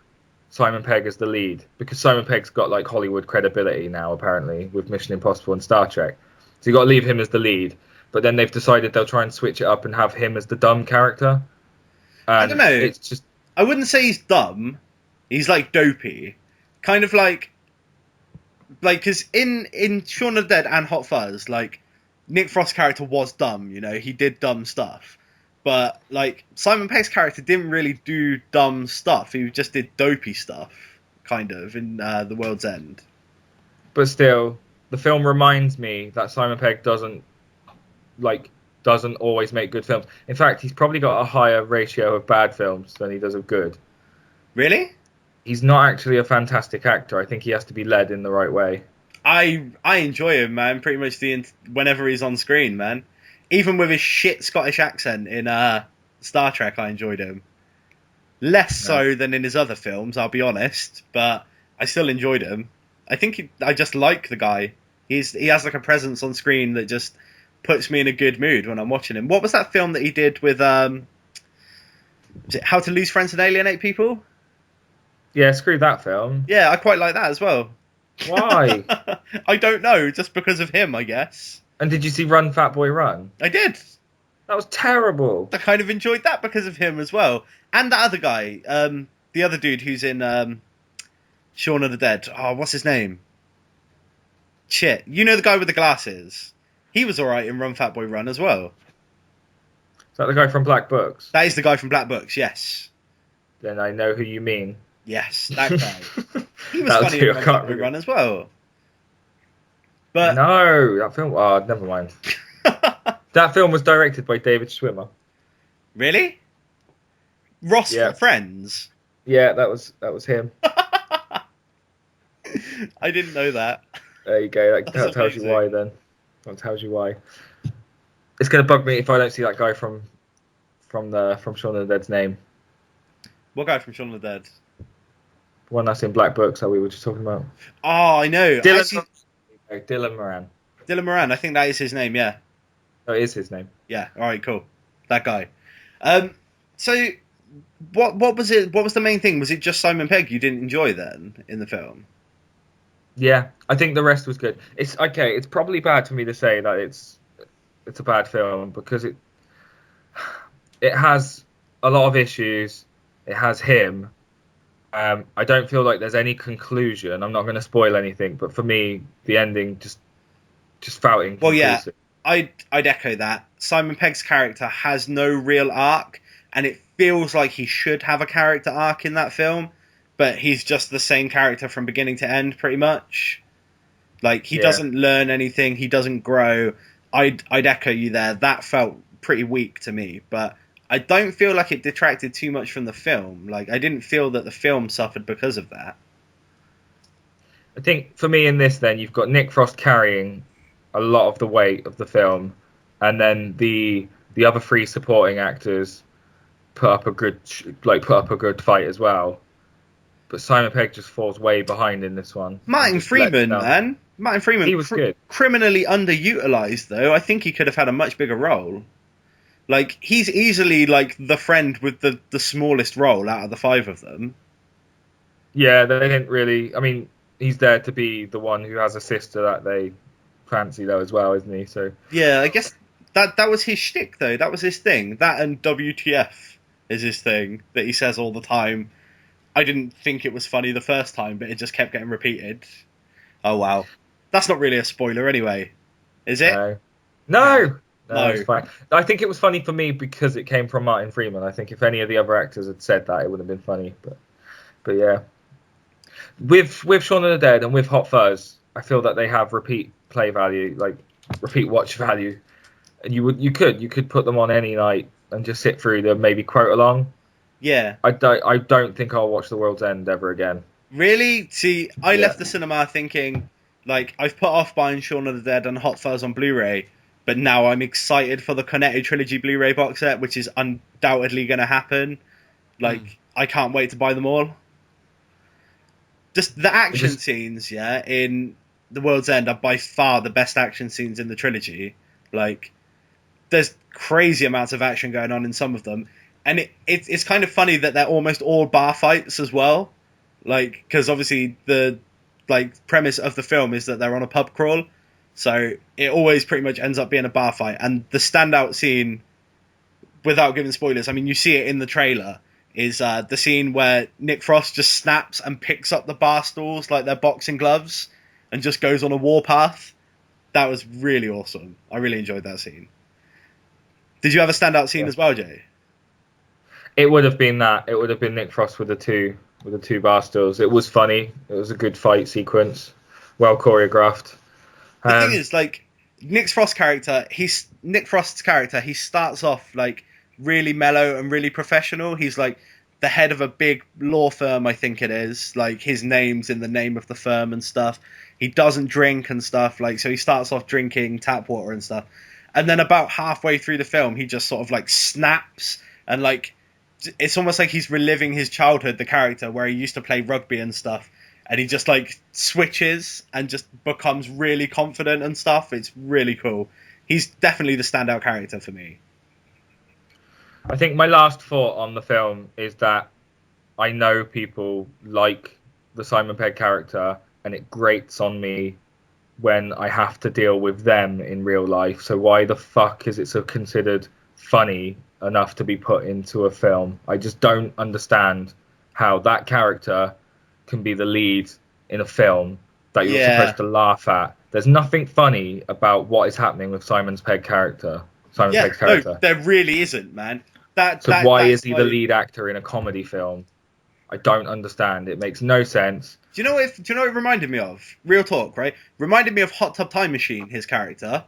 Simon Pegg as the lead, because Simon Pegg's got like Hollywood credibility now, apparently, with Mission Impossible and Star Trek. So you got to leave him as the lead. But then they've decided they'll try and switch it up and have him as the dumb character. And I don't know. It's just, I wouldn't say he's dumb. He's like dopey, kind of like because in Shaun of the Dead and Hot Fuzz, like Nick Frost's character was dumb. You know, he did dumb stuff. But, like, Simon Pegg's character didn't really do dumb stuff. He just did dopey stuff, kind of, in The World's End. But still, the film reminds me that Simon Pegg doesn't always make good films. In fact, he's probably got a higher ratio of bad films than he does of good. Really? He's not actually a fantastic actor. I think he has to be led in the right way. I enjoy him, man, pretty much whenever he's on screen, man. Even with his shit Scottish accent in Star Trek, I enjoyed him. Less so than in his other films, I'll be honest, but I still enjoyed him. I just like the guy. He has like a presence on screen that just puts me in a good mood when I'm watching him. What was that film that he did with was it How to Lose Friends and Alienate People? Yeah, screw that film. Yeah, I quite like that as well. Why? I don't know, just because of him, I guess. And did you see Run, Fat Boy, Run? I did. That was terrible. I kind of enjoyed that because of him as well. And that other guy, the other dude who's in Shaun of the Dead. Oh, what's his name? Shit. You know the guy with the glasses? He was alright in Run, Fat Boy, Run as well. Is that the guy from Black Books? That is the guy from Black Books, yes. Then I know who you mean. Yes, that guy. He was funny in Run, Fat Boy, Run as well. But no, that film... Oh, never mind. That film was directed by David Schwimmer. Really? Ross from Friends? Yeah, that was him. I didn't know that. There you go. That tells you why, then. That tells you why. It's going to bug me if I don't see that guy from Shaun of the Dead's name. What guy from Shaun of the Dead? The one that's in Black Books that we were just talking about. Oh, I know. Dylan Moran. Dylan Moran, I think that is his name, yeah. Oh, it is his name. Yeah, alright, cool. That guy. So, what was it? What was the main thing? Was it just Simon Pegg you didn't enjoy then, in the film? Yeah, I think the rest was good. It's probably bad for me to say that it's a bad film, because it has a lot of issues. It has him. I don't feel like there's any conclusion. I'm not going to spoil anything, but for me, the ending just felt inconclusive. Well, yeah, I'd echo that. Simon Pegg's character has no real arc, and it feels like he should have a character arc in that film, but he's just the same character from beginning to end, pretty much. Like, he doesn't learn anything, he doesn't grow. I'd echo you there. That felt pretty weak to me, but I don't feel like it detracted too much from the film. Like, I didn't feel that the film suffered because of that. I think for me in this, then, you've got Nick Frost carrying a lot of the weight of the film, and then the other three supporting actors put up a good fight as well. But Simon Pegg just falls way behind in this one. Martin Freeman, man. Martin Freeman. He was good. Criminally underutilized, though. I think he could have had a much bigger role. Like, he's easily, like, the friend with the smallest role out of the five of them. Yeah, they didn't really... I mean, he's there to be the one who has a sister that they fancy, though, as well, isn't he? So yeah, I guess that was his shtick, though. That was his thing. That and WTF is his thing that he says all the time. I didn't think it was funny the first time, but it just kept getting repeated. Oh, wow. That's not really a spoiler anyway, is it? No, it's fine. I think it was funny for me because it came from Martin Freeman. I think if any of the other actors had said that, it would have been funny. But yeah. With Shaun of the Dead and with Hot Fuzz, I feel that they have repeat play value, like repeat watch value. And you could put them on any night and just sit through them, maybe quote along. Yeah. I don't think I'll watch The World's End ever again. Really? See, I left the cinema thinking, like, I've put off buying Shaun of the Dead and Hot Fuzz on Blu-ray, but now I'm excited for the Connected Trilogy Blu-ray box set, which is undoubtedly going to happen. Like, I can't wait to buy them all. Just the action scenes, in The World's End are by far the best action scenes in the trilogy. Like, there's crazy amounts of action going on in some of them. And it's kind of funny that they're almost all bar fights as well. Like, because obviously the premise of the film is that they're on a pub crawl. So it always pretty much ends up being a bar fight. And the standout scene, without giving spoilers, I mean, you see it in the trailer, is the scene where Nick Frost just snaps and picks up the bar stools like they're boxing gloves and just goes on a warpath. That was really awesome. I really enjoyed that scene. Did you have a standout scene as well, Jay? It would have been that. It would have been Nick Frost with the two bar stools. It was funny. It was a good fight sequence, well choreographed. The thing is, like, Nick Frost's character, he starts off like really mellow and really professional. He's like the head of a big law firm, I think it is. Like, his name's in the name of the firm and stuff. He doesn't drink and stuff. Like, so he starts off drinking tap water and stuff. And then about halfway through the film, he just sort of like snaps, and like it's almost like he's reliving his childhood, the character, where he used to play rugby and stuff. And he just like switches and just becomes really confident and stuff. It's really cool. He's definitely the standout character for me. I think my last thought on the film is that I know people like the Simon Pegg character, and it grates on me when I have to deal with them in real life. So why the fuck is it so considered funny enough to be put into a film? I just don't understand how that character can be the lead in a film that you're supposed to laugh at. There's nothing funny about what is happening with Simon Pegg's character. No, there really isn't, man. Why is he the lead actor in a comedy film? I don't understand. It makes no sense. Do you know what it reminded me of? Real talk, right? Reminded me of Hot Tub Time Machine, his character.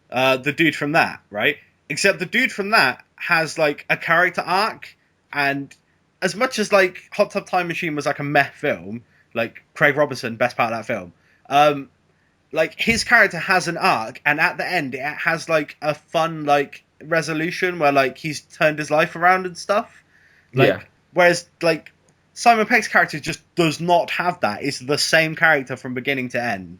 The dude from that, right? Except the dude from that has like a character arc, and as much as like Hot Tub Time Machine was like a meh film, like Craig Robinson, best part of that film, like his character has an arc, and at the end it has like a fun like resolution where like he's turned his life around and stuff. Like, whereas like Simon Pegg's character just does not have that. It's the same character from beginning to end.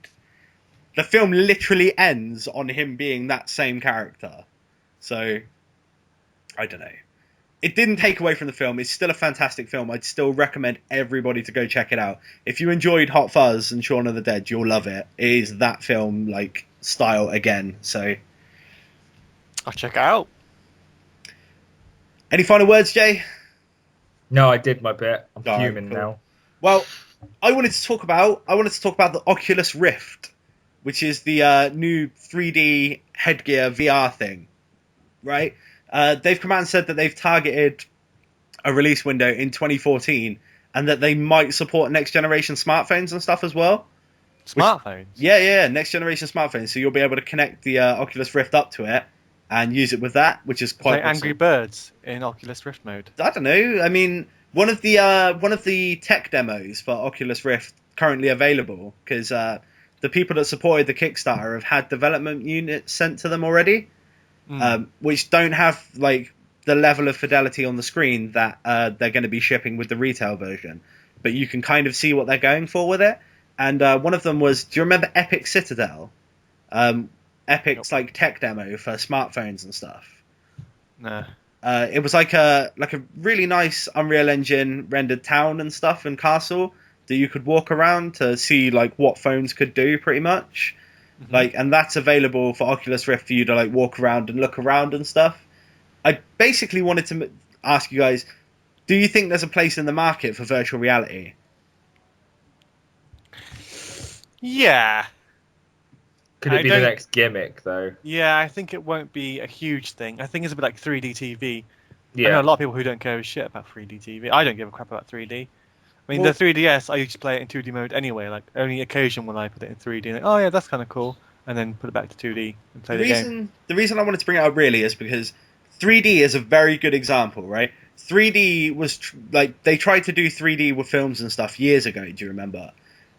The film literally ends on him being that same character. So, I don't know. It didn't take away from the film. It's still a fantastic film. I'd still recommend everybody to go check it out. If you enjoyed Hot Fuzz and Shaun of the Dead, you'll love it. It is that film, like, style again. So, I'll check it out. Any final words, Jay? No, I did my bit. I'm fuming now. Well, I wanted to talk about the Oculus Rift, which is the new 3D headgear VR thing, right? They've come out and said that they've targeted a release window in 2014, and that they might support next generation smartphones and stuff as well. Smartphones? Yeah, next generation smartphones. So you'll be able to connect the Oculus Rift up to it and use it with that, which is quite like Angry Birds in Oculus Rift mode. I don't know. I mean, one of the tech demos for Oculus Rift currently available, because the people that supported the Kickstarter have had development units sent to them already, which don't have like the level of fidelity on the screen that they're going to be shipping with the retail version, but you can kind of see what they're going for with it. And one of them was, do you remember Epic Citadel? Epic's like tech demo for smartphones and stuff. No. It was like a really nice Unreal Engine rendered town and stuff and castle that you could walk around to see like what phones could do, pretty much. Like, and that's available for Oculus Rift for you to like walk around and look around and stuff. I basically wanted to ask you guys, do you think there's a place in the market for virtual reality? Yeah. Could it be the next gimmick, though? Yeah, I think it won't be a huge thing. I think it's a bit like 3D TV. Yeah. I know a lot of people who don't care a shit about 3D TV. I don't give a crap about 3D. I mean, the 3DS, I used to play it in 2D mode anyway. Like, only occasion when I put it in 3D. And like, oh, yeah, that's kind of cool. And then put it back to 2D and play the game. The reason I wanted to bring it up really is because 3D is a very good example, right? 3D was, they tried to do 3D with films and stuff years ago, do you remember?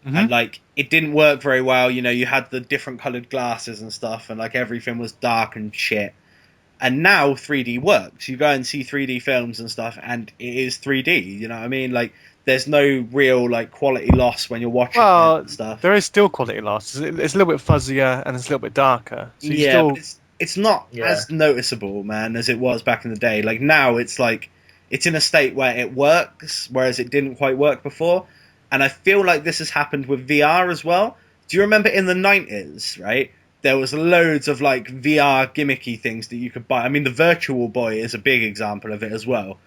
and like it didn't work very well. You know, you had the different coloured glasses and stuff, and like everything was dark and shit. And now 3D works. You go and see 3D films and stuff, and it is 3D. You know what I mean? Like, there's no real like quality loss when you're watching it and stuff. There is still quality loss. It's a little bit fuzzier and it's a little bit darker. So you still... but it's not as noticeable, man, as it was back in the day. Like now, it's like it's in a state where it works, whereas it didn't quite work before. And I feel like this has happened with VR as well. Do you remember in the 90s, right? There was loads of like VR gimmicky things that you could buy. I mean, the Virtual Boy is a big example of it as well.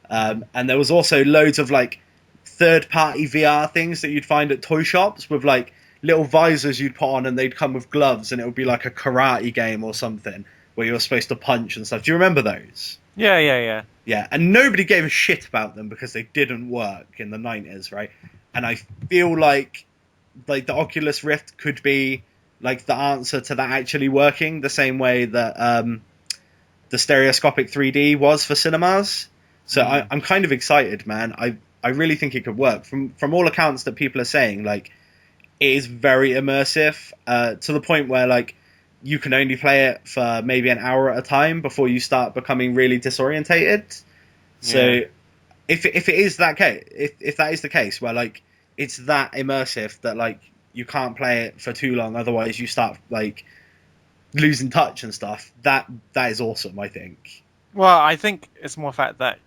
And there was also loads of like third-party VR things that you'd find at toy shops with like little visors you'd put on, and they'd come with gloves, and it would be like a karate game or something where you were supposed to punch and stuff. Do you remember those? Yeah. Yeah, and nobody gave a shit about them because they didn't work in the 90s, right? And I feel like the Oculus Rift could be like the answer to that actually working the same way that the stereoscopic 3D was for cinemas. So I'm kind of excited, man. I really think it could work. From all accounts that people are saying, like, it is very immersive to the point where like you can only play it for maybe an hour at a time before you start becoming really disorientated. So if it is that case, if that is the case, where like it's that immersive that like you can't play it for too long, otherwise you start like losing touch and stuff. That is awesome, I think. Well, I think it's more the fact that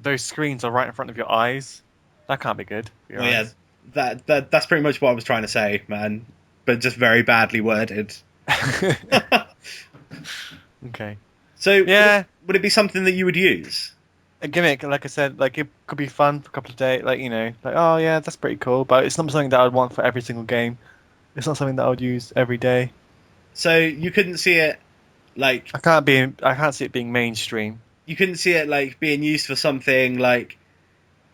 those screens are right in front of your eyes. That can't be good. Well, yeah, that's pretty much what I was trying to say, man, but just very badly worded. Okay. So would it be something that you would use? A gimmick, like I said, like it could be fun for a couple of days, like, you know, like, oh yeah, that's pretty cool, but it's not something that I'd want for every single game. It's not something that I would use every day. So you couldn't see it like I can't see it being mainstream. You couldn't see it like being used for something like,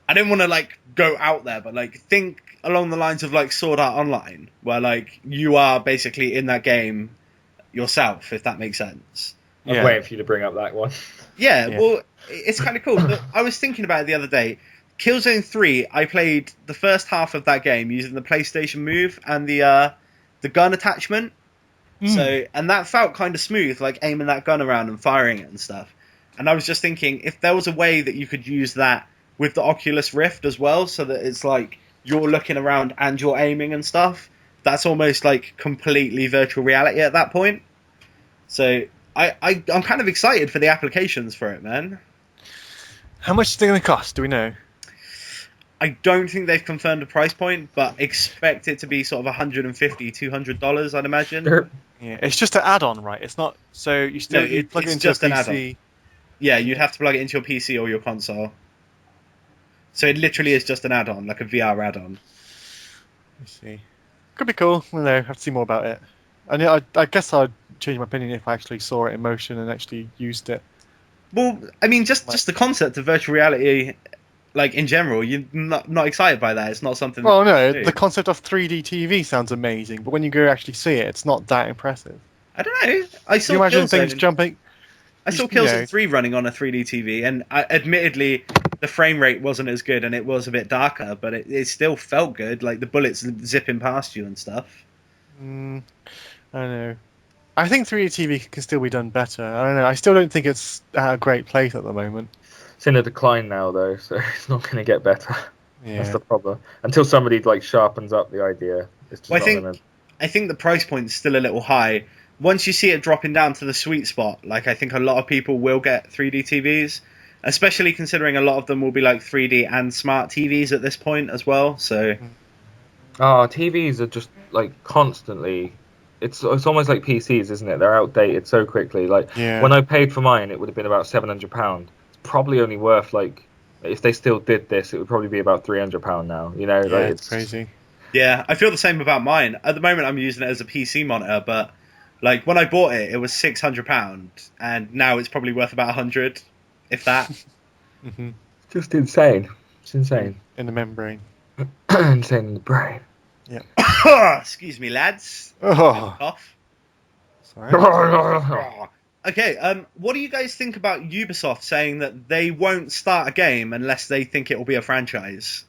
I don't want to like go out there, but like think along the lines of like Sword Art Online, where like you are basically in that game yourself, if that makes sense. I'm waiting for you to bring up that one. Yeah, well, it's kind of cool. But I was thinking about it the other day. Killzone 3, I played the first half of that game using the PlayStation Move and the gun attachment. And that felt kind of smooth, like aiming that gun around and firing it and stuff. And I was just thinking, if there was a way that you could use that with the Oculus Rift as well, so that it's like you're looking around and you're aiming and stuff, that's almost like completely virtual reality at that point. So I'm kind of excited for the applications for it, man. How much is it going to cost? Do we know? I don't think they've confirmed a price point, but expect it to be sort of $150, $200, I'd imagine. Yeah, it's just an add-on, right? It's not. So you still you plug it into just a PC. An add-on. Yeah, you'd have to plug it into your PC or your console. So it literally is just an add-on, like a VR add-on. Let's see. Could be cool. I don't know. Have to see more about it. I guess I'd change my opinion if I actually saw it in motion and actually used it. Well, I mean, just the concept of virtual reality, like in general, you're not excited by that. It's not something. Well, no, the concept of 3D TV sounds amazing, but when you go actually see it, it's not that impressive. I don't know. I saw. Can you imagine things jumping? I saw Killzone 3 running on a 3D TV, and admittedly, the frame rate wasn't as good, and it was a bit darker, but it still felt good. Like the bullets zipping past you and stuff. I don't know. I think 3D TV can still be done better. I don't know. I still don't think it's at a great place at the moment. It's in a decline now, though, so it's not going to get better. Yeah. That's the problem. Until somebody like sharpens up the idea, it's just I think the price point is still a little high. Once you see it dropping down to the sweet spot, like I think a lot of people will get 3D TVs, especially considering a lot of them will be like 3D and smart TVs at this point as well. So, TVs are just like constantly. It's almost like PCs, isn't it? They're outdated so quickly. Like when I paid for mine, it would have been about £700. It's probably only worth like, if they still did this, it would probably be about £300 now. You know, yeah, it's crazy. Yeah, I feel the same about mine. At the moment, I'm using it as a PC monitor, but like when I bought it, it was £600, and now it's probably worth about 100, if that. Just insane. It's insane. In the membrane. Insane in the brain. Yeah. Excuse me, lads. Cough. Sorry. Okay, what do you guys think about Ubisoft saying that they won't start a game unless they think it will be a franchise?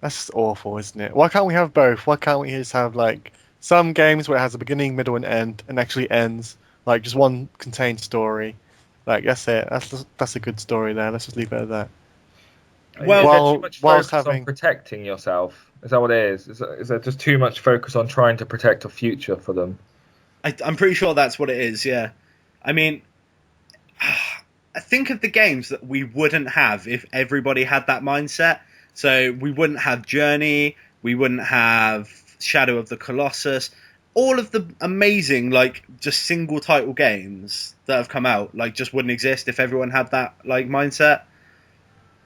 That's just awful, isn't it? Why can't we have both? Why can't we just have like some games where it has a beginning, middle, and end, and actually ends like just one contained story? Like that's it. That's a good story there. Let's just leave it at that. Well, is there too much whilst focus on protecting yourself? Is that what it is? Is there just too much focus on trying to protect a future for them? I'm pretty sure that's what it is. Yeah, I mean, think of the games that we wouldn't have if everybody had that mindset. So we wouldn't have Journey, we wouldn't have Shadow of the Colossus, all of the amazing like just single title games that have come out like just wouldn't exist if everyone had that like mindset.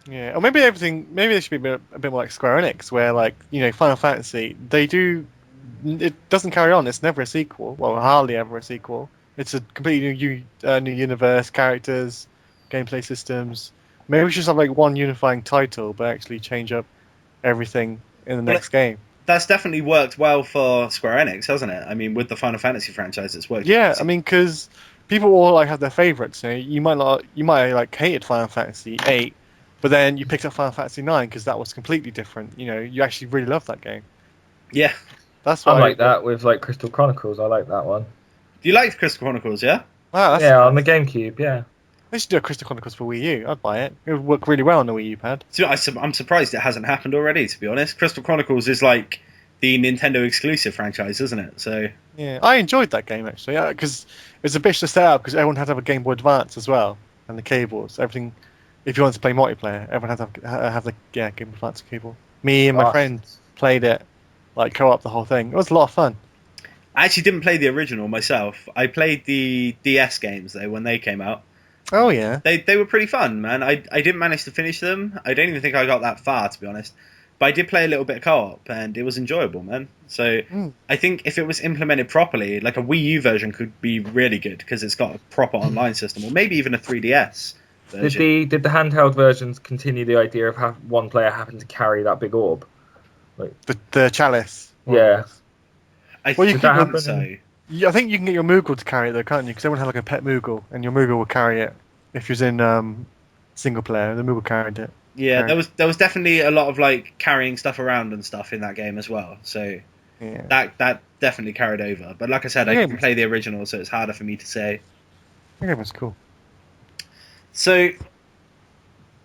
Yeah, or maybe everything. Maybe they should be a bit more like Square Enix, where like Final Fantasy, they do. It doesn't carry on. It's never a sequel. Well, hardly ever a sequel. It's a completely new universe, characters, gameplay systems. Maybe we should have like one unifying title, but actually change up everything in the next game. That's definitely worked well for Square Enix, hasn't it? I mean, with the Final Fantasy franchise, it's worked. Yeah, I mean, because people all like have their favorites. You might have like hated Final Fantasy 8. But then you picked up Final Fantasy 9 because that was completely different. You actually really loved that game. Yeah. That's why I'm like that with like Crystal Chronicles. I like that one. You liked Crystal Chronicles, yeah? Wow, on the GameCube, yeah. They should do a Crystal Chronicles for Wii U. I'd buy it. It would work really well on the Wii U pad. So I'm surprised it hasn't happened already, to be honest. Crystal Chronicles is like the Nintendo exclusive franchise, isn't it? So yeah, I enjoyed that game actually, because it was a bitch to set up because everyone had to have a Game Boy Advance as well and the cables, everything. If you wanted to play multiplayer, everyone had to have the Game Boy Advance cable. Me and my friend played it, like co-op the whole thing. It was a lot of fun. I actually didn't play the original myself. I played the DS games though when they came out. Oh yeah, they were pretty fun, man. I didn't manage to finish them. I don't even think I got that far, to be honest. But I did play a little bit of co-op, and it was enjoyable, man. So I think if it was implemented properly, like a Wii U version could be really good because it's got a proper online system, or maybe even a 3DS. Did the handheld versions continue the idea of one player having to carry that big orb? Like the chalice. Yeah. I think so. Yeah, I think you can get your Moogle to carry it though, can't you? Because everyone had like a pet Moogle, and your Moogle will carry it. If you're in single player, the Moogle carried it. Yeah, there was definitely a lot of like carrying stuff around and stuff in that game as well. So yeah. that definitely carried over. But like I said, I didn't play the original, so it's harder for me to say. The game was cool. So,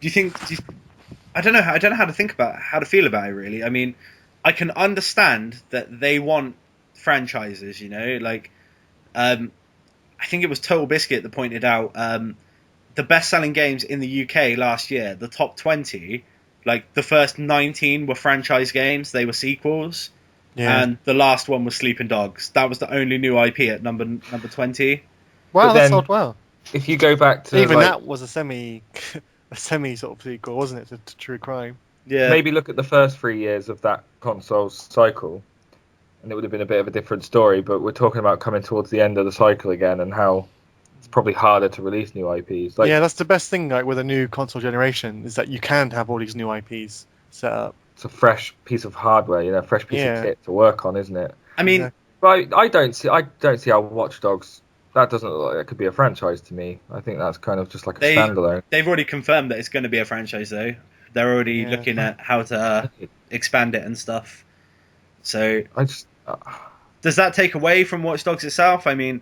I don't know how to feel about it really. I mean, I can understand that they want franchises, like I think it was Total Biscuit that pointed out the best-selling games in the UK last year, the top 20, like the first 19 were franchise games, they were sequels. Yeah. And the last one was Sleeping Dogs. That was the only new IP at number 20. Wow, that sold well. If you go back to even that was a semi sort of sequel, wasn't it, to True Crime? Yeah. Maybe look at the first 3 years of that console's cycle, and it would have been a bit of a different story. But we're talking about coming towards the end of the cycle again, and how it's probably harder to release new IPs. Yeah, that's the best thing. Like with a new console generation, is that you can have all these new IPs set up. It's a fresh piece of hardware, fresh piece of kit to work on, isn't it? I mean, but I don't see how Watch Dogs. That doesn't look like it could be a franchise to me. I think that's kind of just like a standalone. They've already confirmed that it's going to be a franchise, though. They're already looking at how to expand it and stuff. So, does that take away from Watch Dogs itself? I mean,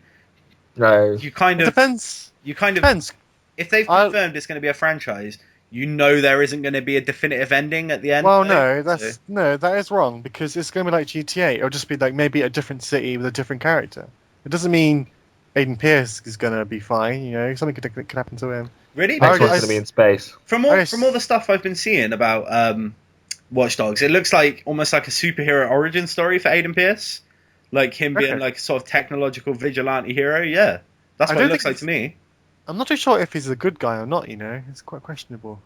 no. You kind of depends. Depends. If they've confirmed it's going to be a franchise, there isn't going to be a definitive ending at the end. Well, that is wrong because it's going to be like GTA. It'll just be like maybe a different city with a different character. It doesn't mean Aiden Pierce is going to be fine, something could happen to him. Really? Next one's going to be in space. From all the stuff I've been seeing about Watch Dogs, it looks like almost like a superhero origin story for Aiden Pierce. Like him being like a sort of technological vigilante hero. Yeah, that's what it looks like to me. I'm not too sure if he's a good guy or not, It's quite questionable.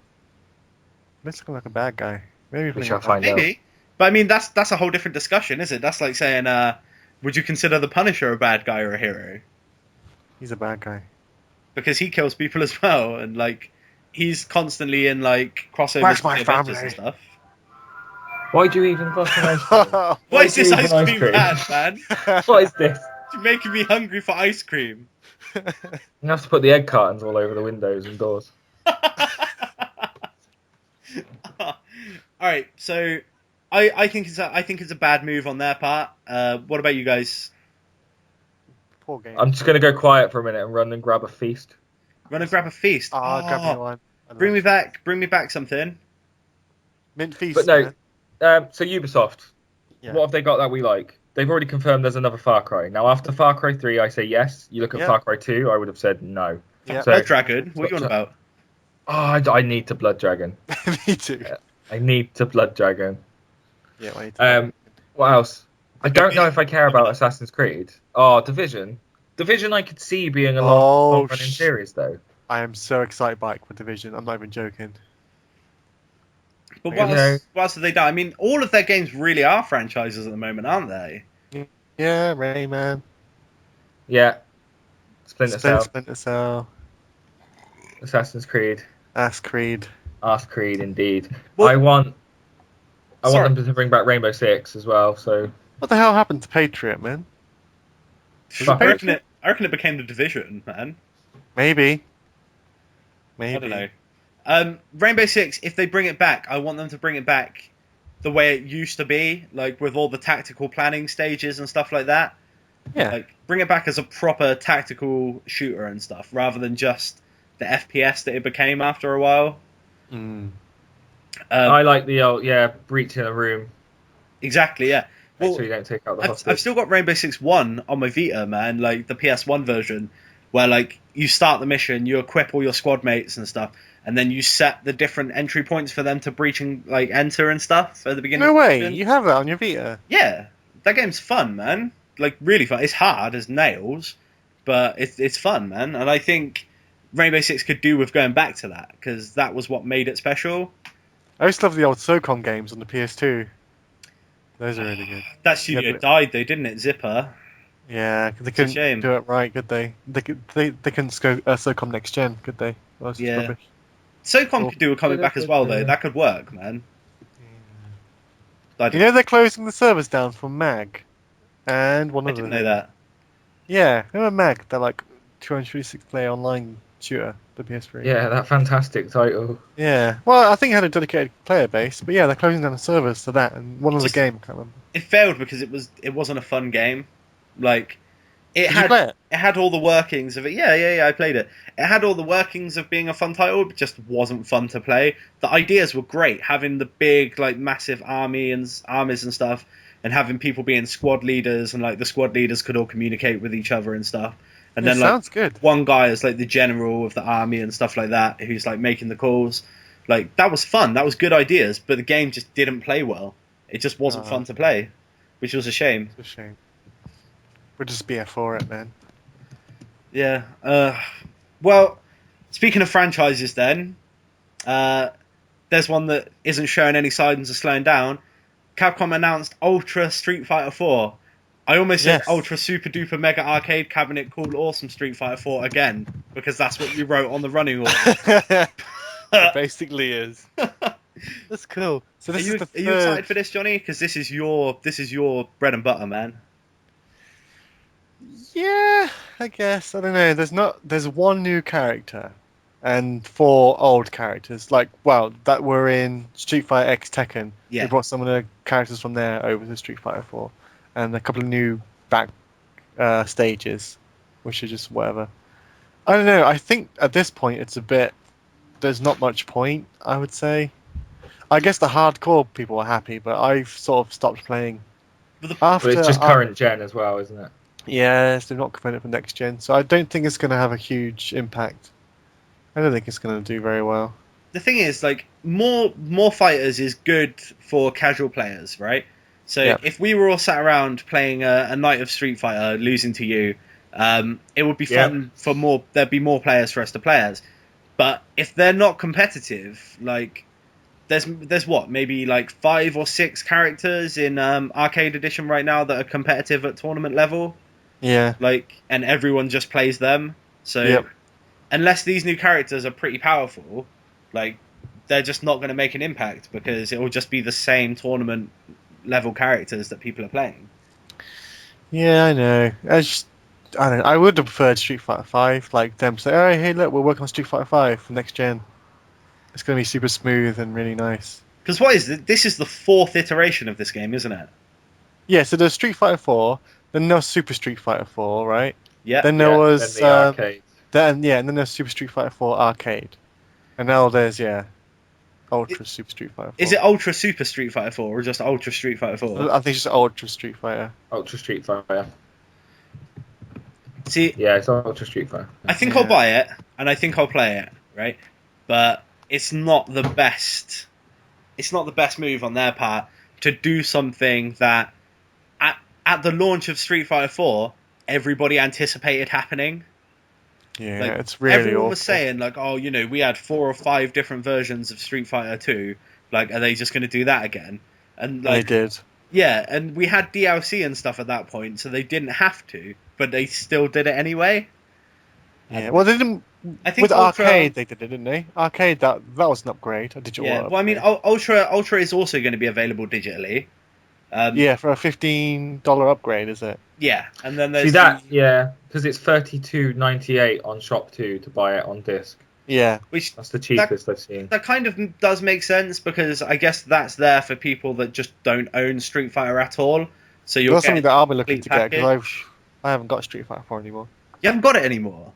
Looks like a bad guy. Maybe we shall find out. Maybe. But I mean, that's a whole different discussion, is it? That's like saying, would you consider the Punisher a bad guy or a hero? He's a bad guy. Because he kills people as well, and like he's constantly in like crossovers Where's my family? And stuff. Why do you even fucking ice cream? Why is this ice cream bad, man? What is this? You're making me hungry for ice cream. You have to put the egg cartons all over the windows and doors. Alright, so I think it's a bad move on their part. What about you guys? Poor game. I'm just gonna go quiet for a minute and run and grab a feast. Run and grab a feast. Grab me one. Bring me back something. Mint feast. But no, man. so Ubisoft, Yeah. what have they got that we like? They've already confirmed there's another Far Cry. Now, after Far Cry 3, I say yes. You look at Far Cry 2, I would have said no. Yeah. Blood Dragon. What are you on about? Oh, I need to Blood Dragon. Me too. I need to Blood Dragon. Yeah. Wait. What else? I don't know if I care about Assassin's Creed. Oh, Division. Division I could see being a long-running series, though. I am so excited by The Division. I'm not even joking. But what else have they done? I mean, all of their games really are franchises at the moment, aren't they? Yeah, Rayman. Yeah. Splinter Cell. Assassin's Creed. Ass Creed. Ask Creed, indeed. Well, I want them to bring back Rainbow Six as well. So What the hell happened to Patriot, man? I reckon it became the Division, man. Maybe. I don't know. Rainbow Six, if they bring it back, I want them to bring it back the way it used to be, like with all the tactical planning stages and stuff like that. Yeah. Like bring it back as a proper tactical shooter and stuff, rather than just the FPS that it became after a while. I like the old breach in a room. Exactly, yeah. Well, so you don't take out the hostage. I've still got Rainbow Six 1 on my Vita, man, like the PS1 version, where like you start the mission, you equip all your squad mates and stuff, and then you set the different entry points for them to breach and like enter and stuff at the beginning. No of the way, mission. you have that on your Vita? Yeah, that game's fun, man. Like really fun. It's hard as nails, but it's fun, man. And I think Rainbow Six could do with going back to that, because that was what made it special. I used to love the old SOCOM games on the PS2. Those are really good. That studio died though, didn't it, Zipper? Yeah, they couldn't do it right, could they? They couldn't go SOCOM next gen, could they? Well, that's just rubbish. SOCOM could do a coming back as well though. That could work, man. You know they're closing the servers down for MAG, and one of them. I didn't know that. Yeah, remember MAG? They're like 236 player online shooter, the PS3. Yeah, that fantastic title. Yeah, well, I think it had a dedicated player base, but yeah, they're closing down the servers to that, and one of the game, I can't remember. It failed because it wasn't a fun game. Like Did you play it? It had all the workings of it. Yeah, I played it. It had all the workings of being a fun title, but just wasn't fun to play. The ideas were great, having the big, like, massive armies and stuff, and having people being squad leaders, and like the squad leaders could all communicate with each other and stuff. And then sounds good. One guy is like the general of the army and stuff like that, who's like making the calls. Like that was fun. That was good ideas, but the game just didn't play well. It just wasn't fun to play, which was a shame. It's a shame. We'll just be for it, man. Yeah. Well, speaking of franchises, then there's one that isn't showing any signs of slowing down. Capcom announced Ultra Street Fighter 4. I almost said Ultra Super Duper Mega Arcade Cabinet Cool Awesome Street Fighter 4 again, because that's what you wrote on the running order. It basically is. That's cool. So this is the third... Are you excited for this, Johnny? Because this is your bread and butter, man. Yeah, I guess. I don't know. There's one new character and 4 old characters. Like, well, that were in Street Fighter X Tekken. Yeah. They brought some of the characters from there over to Street Fighter 4. And a couple of new back stages, which are just whatever. I don't know. I think at this point it's a bit... There's not much point, I would say. I guess the hardcore people are happy, but I've sort of stopped playing. But it's just current gen as well, isn't it? Yes, they've not confirmed it for next gen, so I don't think it's going to have a huge impact. I don't think it's going to do very well. The thing is, like, more fighters is good for casual players, right? So if we were all sat around playing a night of Street Fighter, losing to you, it would be fun for more. There'd be more players for us to play as. But if they're not competitive, like, there's what, maybe like 5 or 6 characters in Arcade Edition right now that are competitive at tournament level. Yeah. Like, and everyone just plays them. So unless these new characters are pretty powerful, like, they're just not going to make an impact, because it will just be the same tournament level characters that people are playing. Yeah, I know. I don't know. I would have preferred Street Fighter 5, like them say, "Oh, hey, look, we're working on Street Fighter 5 for next gen. It's going to be super smooth and really nice." Because what is it? This is the 4th iteration of this game, isn't it? Yeah, so there's Street Fighter 4, then there was Super Street Fighter 4, right? Yeah. Then there was then the arcade. and then there's Super Street Fighter 4 Arcade. And now there's Ultra Super Street Fighter 4. Is it Ultra Super Street Fighter 4 or just Ultra Street Fighter 4? I think it's just Ultra Street Fighter. Ultra Street Fighter. See, Yeah, it's Ultra Street Fighter. I think I'll buy it and I think I'll play it, right? But it's not the best. It's not the best move on their part to do something that at the launch of Street Fighter 4 everybody anticipated happening. Yeah, Like, it's really everyone awful. was saying like, oh, you know, we had 4 or 5 different versions of Street Fighter 2. Like, are they just going to do that again? And like, They did. yeah, and we had DLC and stuff at that point, so they didn't have to, but they still did it anyway. Yeah, well, they didn't. I think With Ultra, Arcade, they did it, didn't they? Arcade, that was an upgrade, a digital yeah. upgrade. Well, I mean, Ultra is also going to be available digitally. Yeah, for a $15 upgrade, is it? Yeah, and then there's See that? Yeah, because it's $32.98 on Shop2 to buy it on disc. Yeah. which That's the cheapest I've seen. that kind of does make sense because I guess that's there for people that just don't own Street Fighter at all. So you'll That's something get that I'll be looking to complete get because I haven't got Street Fighter 4 anymore. you haven't got it anymore.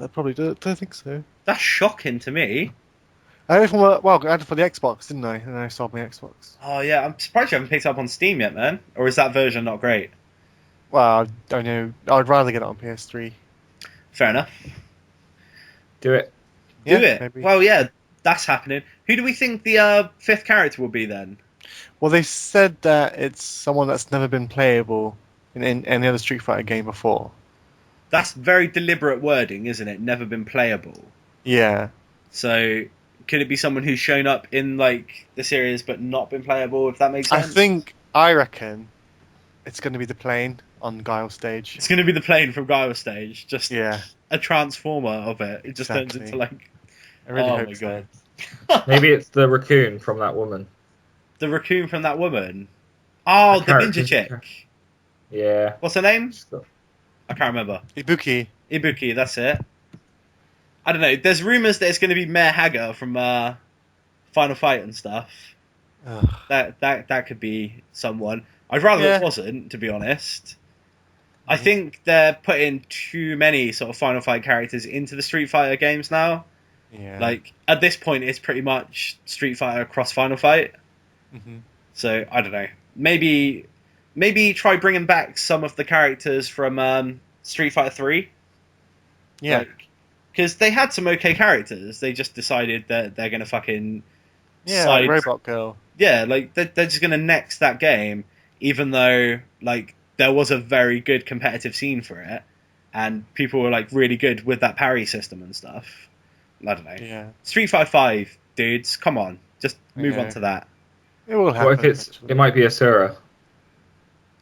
I probably don't think so. That's shocking to me. I had it for the Xbox, didn't I? And I sold my Xbox. Oh yeah, I'm surprised you haven't picked it up on Steam yet, man. Or is that version not great? Well, I don't know. I'd rather get it on PS3. Fair enough. Do it. Do it. Maybe. Well, yeah, that's happening. Who do we think the 5th character will be then? Well, they said that it's someone that's never been playable in any other Street Fighter game before. That's very deliberate wording, isn't it? Never been playable. Yeah. So could it be someone who's shown up in like the series but not been playable? If that makes sense. I reckon it's going to be the plane on Guile stage. It's going to be the plane from Gaia stage. Just Yeah. a transformer of it. It just turns Exactly. into like. I really Oh hope my so. God. Maybe it's the raccoon from that woman. The raccoon from that woman. Oh, the character. ninja chick. Yeah. What's her name? I can't remember. Ibuki. Ibuki, that's it. I don't know. There's rumours that it's going to be Mayor Hager from Final Fight and stuff. Ugh. That could be someone. I'd rather Yeah. it wasn't, to be honest. I think they're putting too many sort of Final Fight characters into the Street Fighter games now. Yeah. Like, at this point, it's pretty much Street Fighter cross Final Fight. hmm So, I don't know. Maybe try bringing back some of the characters from Street Fighter 3. Yeah. Because they had some okay characters. They just decided that they're going to fucking... Yeah, side- like Robot Girl. Yeah, like, they're just going to next that game, even though, like, there was a very good competitive scene for it, and people were, like, really good with that parry system and stuff. I don't know. Yeah. Street Fighter 5, dudes, come on. Just move Yeah. on to that. It will happen. What if eventually. it might be Asura?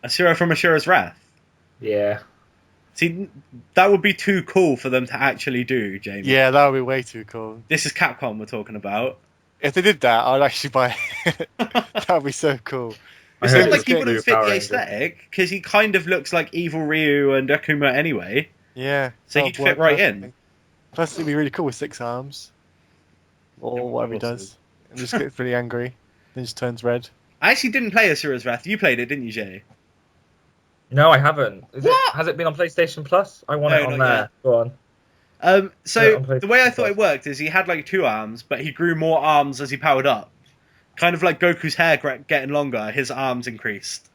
Asura from Asura's Wrath. Yeah. See, that would be too cool for them to actually do, Jamie. Yeah, that would be way too cool. This is Capcom we're talking about. If they did that, I'd actually buy it. That would be so cool. It's heard not like it's he good wouldn't with fit Power the Rangers. aesthetic, because he kind of looks like Evil Ryu and Akuma anyway. Yeah. So that he'd would fit work right in. perfectly. Plus, it'd be really cool with 6 arms. Or whatever he does. And just gets really angry. Then just turns red. I actually didn't play Asura's Wrath. You played it, didn't you, Jay? No, I haven't. What? Has it been on PlayStation Plus? I want No, it on not there. yet. Go on. So Yeah, on PlayStation the way I thought Plus. it worked is he had like 2 arms, but he grew more arms as he powered up. Kind of like Goku's hair getting longer, his arms increased.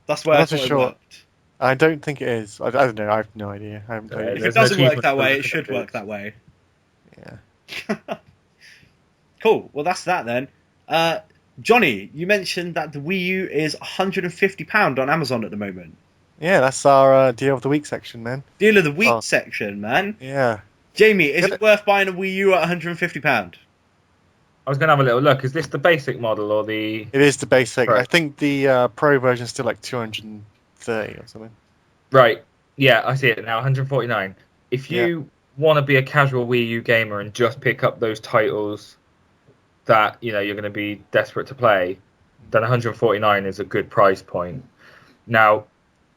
That's where I'm I not too thought it sure. worked. I don't think it is. I don't know. I have no idea. I haven't played If it. it There's no doesn't work achievement that for way, looking it should at work it. that way. Yeah. Cool. Well, that's that then. Johnny, you mentioned that the Wii U is £150 on Amazon at the moment. Yeah, that's our deal of the week section, man. Deal of the week Oh. section, man. Yeah. Jamie, is Get it it. worth buying a Wii U at £150? I was going to have a little look. Is this the basic model or the... It is the basic. Right. I think the pro version is still like 230 or something. Right. Yeah, I see it now. 149. If you want to be a casual Wii U gamer and just pick up those titles that you're going to be desperate to play, then 149 is a good price point. Now,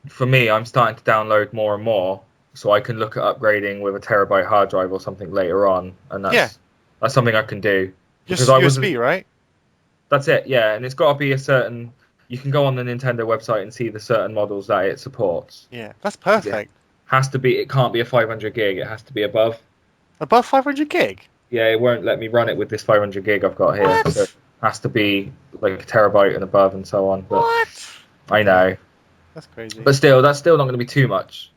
for me, I'm starting to download more and more, so I can look at upgrading with a terabyte hard drive or something later on, and that's something I can do. Just USB, right? That's it, yeah. And it's got to be a certain... You can go on the Nintendo website and see the certain models that it supports. Yeah, that's perfect. It can't be a 500 gig, it has to be above. Above 500 gig? Yeah, it won't let me run it with this 500 gig I've got here. What? So it has to be like a terabyte and above and so on. But What? I know. That's crazy. But still, that's still not going to be too much.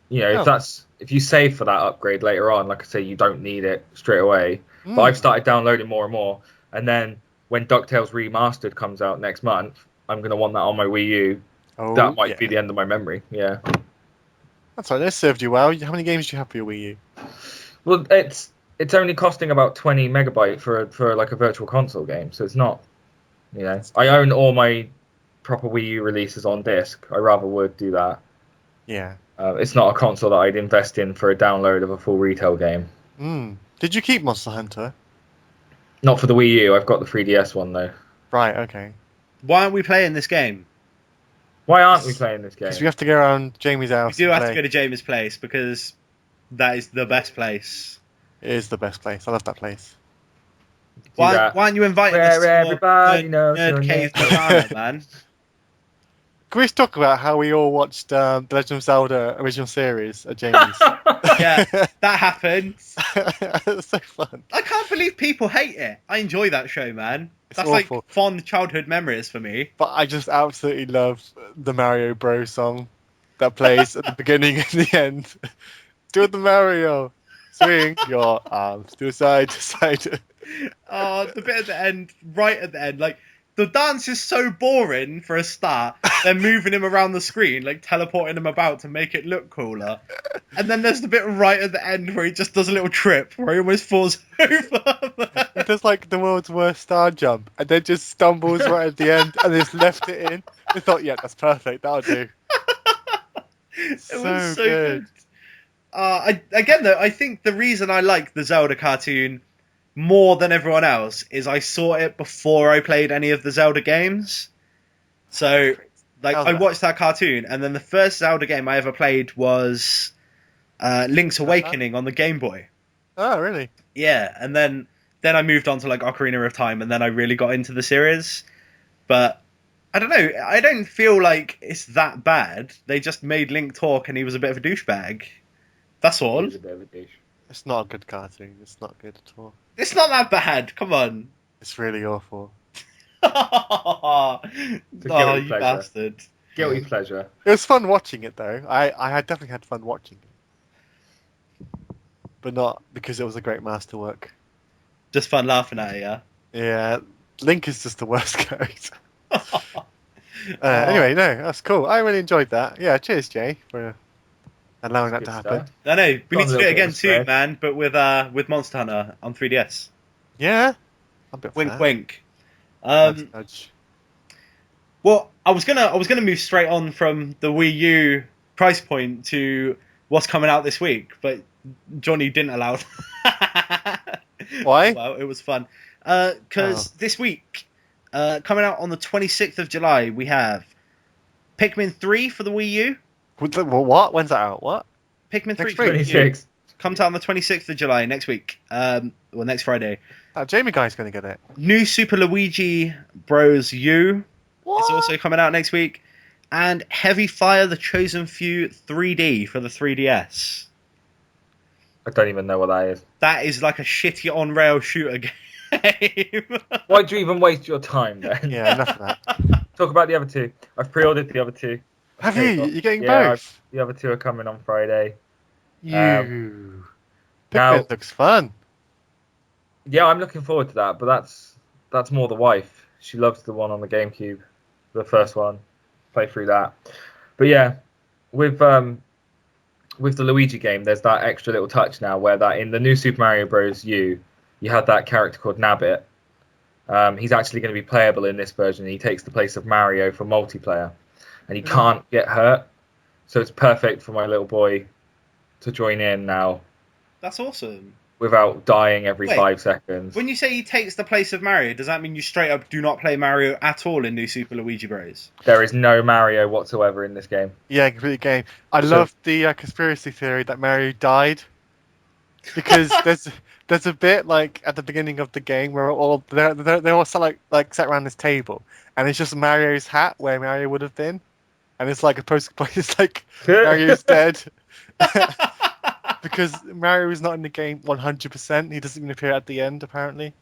You know, No. if you save for that upgrade later on, like I say, you don't need it straight away. But I've started downloading more and more. And then when DuckTales Remastered comes out next month, I'm going to want that on my Wii U. Oh, that might be the end of my memory, yeah. That's right, that served you well. How many games do you have for your Wii U? Well, it's only costing about 20 megabyte for like a virtual console game, so it's not, you know. I own all my proper Wii U releases on disc. I rather would do that. Yeah. It's not a console that I'd invest in for a download of a full retail game. Did you keep Monster Hunter? Not for the Wii U. I've got the 3DS one though. Right. Okay. Why aren't we playing this game? Why aren't we playing this game? Because we have to go around Jamie's house. We do have to go to Jamie's place because that is the best place. It is the best place. I love that place. Why aren't you inviting us to everybody knows Nerd Cave Banana, man? Can we talk about how we all watched The Legend of Zelda original series at Jamie's? Yeah, that happened. It's so fun. I can't believe people hate it. I enjoy that show, man. That's awful. like fond childhood memories for me. But I just absolutely love the Mario Bros song that plays at the beginning and the end. Do the Mario. Swing your arms to side to side. Oh, the bit at the end, right at the end, like, the dance is so boring for a start. They're moving him around the screen, like teleporting him about to make it look cooler. And then there's the bit right at the end where he just does a little trip where he almost falls over. He does like the world's worst star jump and then just stumbles right at the end and just left it in. I thought, yeah, that's perfect. That'll do. It So was so good. Again, though, I think the reason I like the Zelda cartoon more than everyone else is I saw it before I played any of the Zelda games. So, like, I watched that cartoon, and then the first Zelda game I ever played was Link's Awakening on the Game Boy. Oh, really? Yeah, and then I moved on to, like, Ocarina of Time, and then I really got into the series. But, I don't know, I don't feel like it's that bad. They just made Link talk, and he was a bit of a douchebag. That's all. He was a bit of a douche. It's not a good cartoon. It's not good at all. It's not that bad. Come on. It's really awful. Oh, you pleasure. bastard. Guilty pleasure. It was fun watching it, though. I had definitely had fun watching it. But not because it was a great masterwork. Just fun laughing at it, yeah? Yeah, Link is just the worst character. Anyway, no, that's cool. I really enjoyed that. Yeah, cheers, Jay, for allowing that to happen. I know. We need to do it again of too, spread. man, but with Monster Hunter on 3DS. Yeah? I'm a bit Wink, fair. wink. Nudge, nudge. Well, I was gonna move straight on from the Wii U price point to what's coming out this week, but Johnny didn't allow that. Why? Well, it was fun. Because this week, coming out on the 26th of July, we have Pikmin 3 for the Wii U. What? When's that out? What? Pikmin 3 Next for week. the Wii U. 26. Comes out on the 26th of July, next week. Well, next Friday. That Jamie guy's going to get it. New Super Luigi Bros. U What? is also coming out next week. And Heavy Fire The Chosen Few 3D for the 3DS. I don't even know what that is. That is like a shitty on-rail shooter game. Why'd you even waste your time then? Yeah, enough of that. Talk about the other two. I've pre-ordered the other two. Have you? You're getting Yeah, both? the other two are coming on Friday. You. now- Pikmin looks fun. Yeah, I'm looking forward to that, but that's more the wife. She loves the one on the GameCube, the first one. Play through that. But yeah, with the Luigi game, there's that extra little touch now where that in the new Super Mario Bros. U, you had that character called Nabbit. He's actually going to be playable in this version. He takes the place of Mario for multiplayer, and he can't get hurt. So it's perfect for my little boy to join in now That's awesome. without dying every Wait, 5 seconds. When you say he takes the place of Mario, does that mean you straight up do not play Mario at all in New Super Luigi Bros? There is no Mario whatsoever in this game. Yeah, complete game. I So- love the conspiracy theory that Mario died because there's a bit like at the beginning of the game where they all sat sat around this table, and it's just Mario's hat where Mario would have been, and it's like a it's like Mario's dead. Because Mario is not in the game 100%. He doesn't even appear at the end, apparently.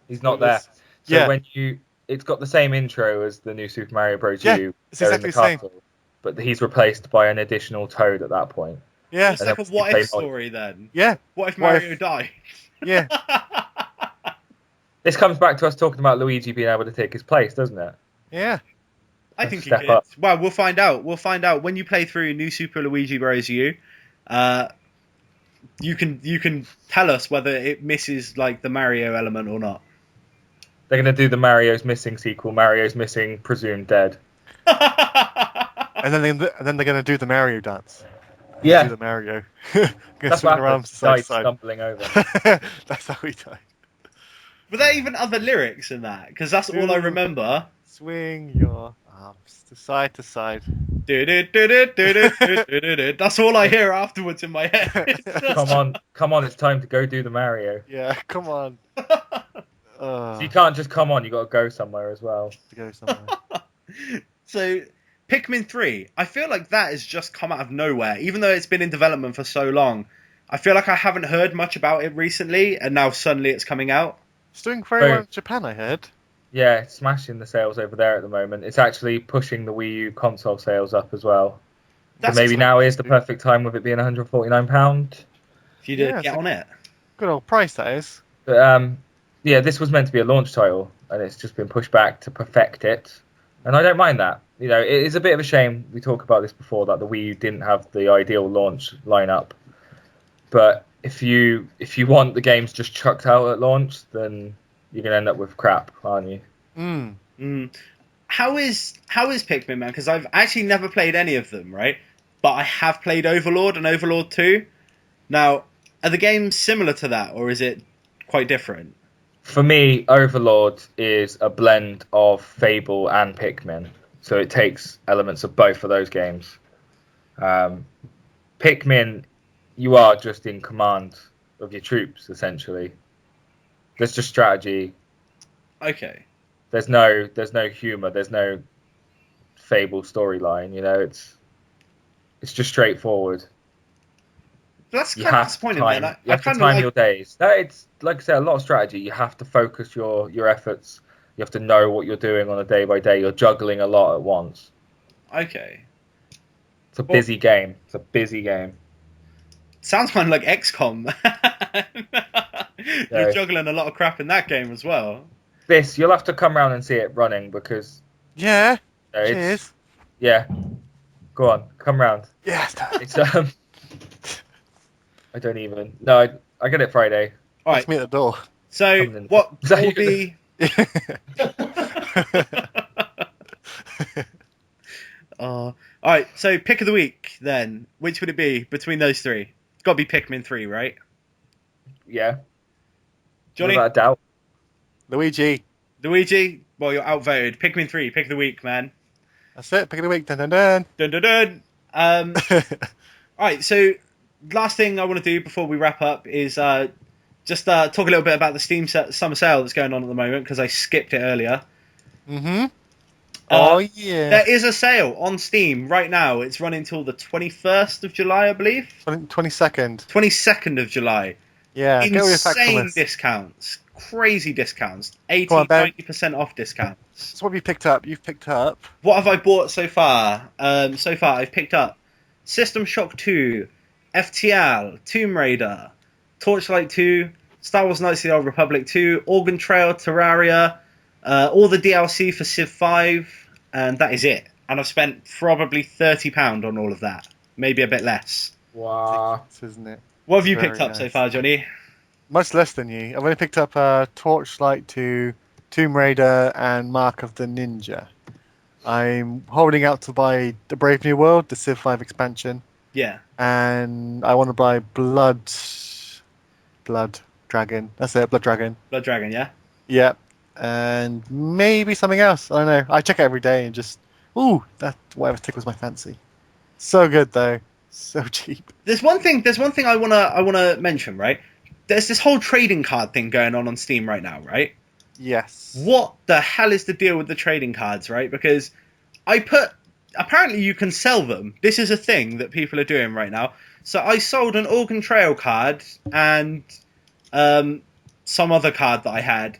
He's not there. So when it's got the same intro as the new Super Mario Bros. U. It's exactly the same. But he's replaced by an additional Toad at that point. Yeah. It's like a what if story then. Yeah. What if Mario died? Yeah. This comes back to us talking about Luigi being able to take his place, doesn't it? Yeah. I think he could. Up. Well, we'll find out. We'll find out when you play through New Super Luigi Bros. U. You can tell us whether it misses like the Mario element or not. They're going to do the Mario's Missing sequel, Mario's Missing Presumed Dead. and then they're going to do the Mario dance. Yeah. Do the Mario. That's what happened. Died stumbling over. That's how he died. Were there even other lyrics in that? Because that's all I remember. Swing your arms to side to side. That's all I hear afterwards in my head. Come on, it's time to go do the Mario. Yeah, come on. So you can't just come on, you got to go somewhere as well. So, Pikmin 3, I feel like that has just come out of nowhere. Even though it's been in development for so long, I feel like I haven't heard much about it recently, and now suddenly it's coming out. It's doing very well in Japan, I heard. Yeah, it's smashing the sales over there at the moment. It's actually pushing the Wii U console sales up as well. So maybe now is the perfect time with it being £149. If you did get on it. Good old price, that is. But, yeah, this was meant to be a launch title, and it's just been pushed back to perfect it. And I don't mind that. You know, it is a bit of a shame, we talked about this before, that the Wii U didn't have the ideal launch lineup. But if you want the games just chucked out at launch, then you're going to end up with crap, aren't you? How is Pikmin, man? Because I've actually never played any of them, right? But I have played Overlord and Overlord 2. Now, are the games similar to that, or is it quite different? For me, Overlord is a blend of Fable and Pikmin. So it takes elements of both of those games. Pikmin, you are just in command of your troops, essentially. There's just strategy. Okay. There's no humour. There's no Fable storyline. You know, it's just straightforward. That's kind of disappointing, man. You have to time your days. It's like I said, a lot of strategy. You have to focus your efforts. You have to know what you're doing on a day by day. You're juggling a lot at once. Okay. It's a busy game. Sounds kind of like XCOM. You're juggling a lot of crap in that game as well. You'll have to come round and see it running because... Yeah. Cheers. Yeah. Go on, come round. Yeah. It's I don't even... No, I get it Friday. All right. Meet at the door. So, what will be... All right, so pick of the week, then. Which would it be between those three? It's got to be Pikmin 3, right? Yeah. Johnny? Without a doubt. Luigi? Well, you're outvoted. Pikmin 3, pick of the week, man. That's it, pick of the week. Dun dun dun. Dun dun dun. Alright, so last thing I want to do before we wrap up is just talk a little bit about the Steam summer sale that's going on at the moment, because I skipped it earlier. Mm-hmm. Oh, yeah. There is a sale on Steam right now. It's running till the 21st of July, I believe. 22nd. 22nd of July. Yeah, insane discounts. Crazy discounts. 80-90% off discounts. So what have you picked up? You've picked up... What have I bought so far? I've picked up System Shock 2, FTL, Tomb Raider, Torchlight 2, Star Wars Knights of the Old Republic 2, Organ Trail, Terraria, all the DLC for Civ 5, and that is it. And I've spent probably £30 on all of that. Maybe a bit less. Wow. Isn't it? What have you picked up so far, Johnny? Much less than you. I've only picked up Torchlight 2, Tomb Raider, and Mark of the Ninja. I'm holding out to buy The Brave New World, the Civ 5 expansion. Yeah. And I want to buy Blood Dragon. That's it, Blood Dragon. Blood Dragon, yeah? Yeah. And maybe something else. I don't know. I check it every day and just, that whatever tickles my fancy. So good though. So cheap. There's one thing I wanna mention, right? there's this whole trading card thing going on Steam right now, right? Yes. What the hell is the deal with the trading cards, right? Because apparently you can sell them. This is a thing that people are doing right now. So I sold an Oregon Trail card and some other card that I had,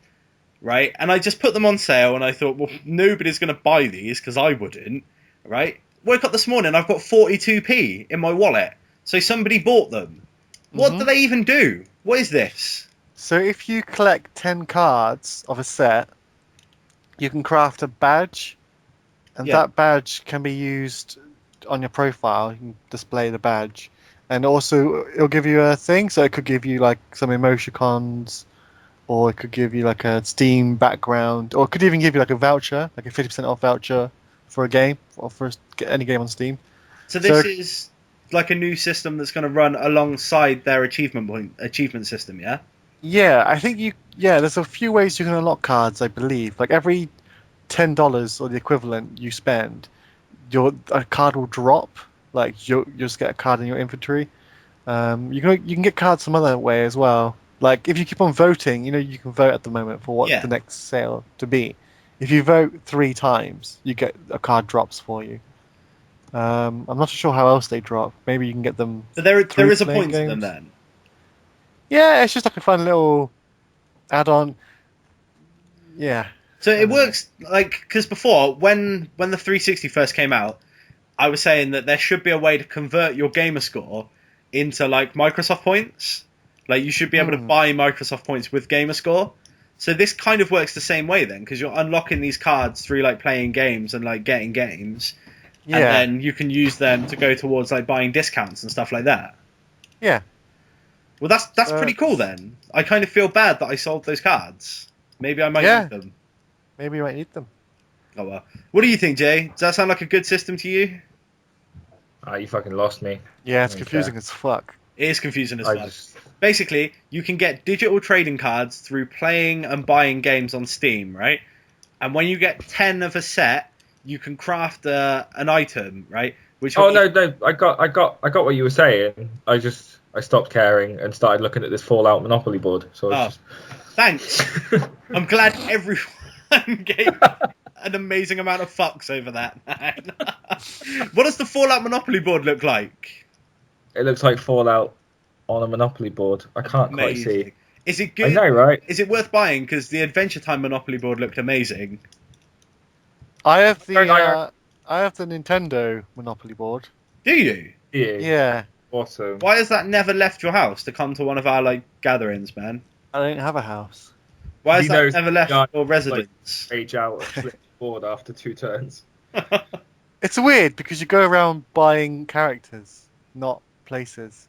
right? And I just put them on sale, and I thought, well, nobody's going to buy these because I wouldn't, right? Woke up this morning, I've got 42p in my wallet. So somebody bought them. What do they even do? What is this? So if you collect 10 cards of a set, you can craft a badge, and that badge can be used on your profile. You can display the badge. And also, it'll give you a thing, so it could give you like some emoticons, or it could give you like a Steam background, or it could even give you like a voucher, like a 50% off voucher for a game, or for any game on Steam. So this is like a new system that's going to run alongside their achievement system, yeah? Yeah, I think there's a few ways you can unlock cards, I believe. Like every $10 or the equivalent you spend, a card will drop. Like you'll just get a card in your inventory. You can get cards some other way as well. Like if you keep on voting, you can vote at the moment for what the next sale to be. If you vote 3 times, you get a card drops for you. I'm not sure how else they drop. Maybe you can get them. But there is a point to them then. Yeah, it's just like a fun little add-on. Yeah. So it works because before when the 360 first came out, I was saying that there should be a way to convert your gamer score into like Microsoft points. Like you should be able to buy Microsoft points with gamer score. So this kind of works the same way then, because you're unlocking these cards through like playing games and like getting games, and then you can use them to go towards like buying discounts and stuff like that. Yeah. Well, that's pretty cool then. I kind of feel bad that I sold those cards. Maybe I might need them. Maybe you might need them. Oh well. What do you think, Jay? Does that sound like a good system to you? You fucking lost me. Yeah, it's confusing as fuck. It is confusing as fuck. Basically, you can get digital trading cards through playing and buying games on Steam, right? And when you get 10 of a set, you can craft an item, right? No, I got what you were saying. I stopped caring and started looking at this Fallout Monopoly board. So thanks. I'm glad everyone gave an amazing amount of fucks over that. What does the Fallout Monopoly board look like? It looks like Fallout on a Monopoly board. I can't quite see. Is it good? I know, right? Is it worth buying? Because the Adventure Time Monopoly board looked amazing. I have the Nintendo Monopoly board. Do you? Yeah. Awesome. Why has that never left your house to come to one of our gatherings, man? I don't have a house. Why has that never left your residence? Age out and flip the board after 2 turns. It's weird because you go around buying characters, not places.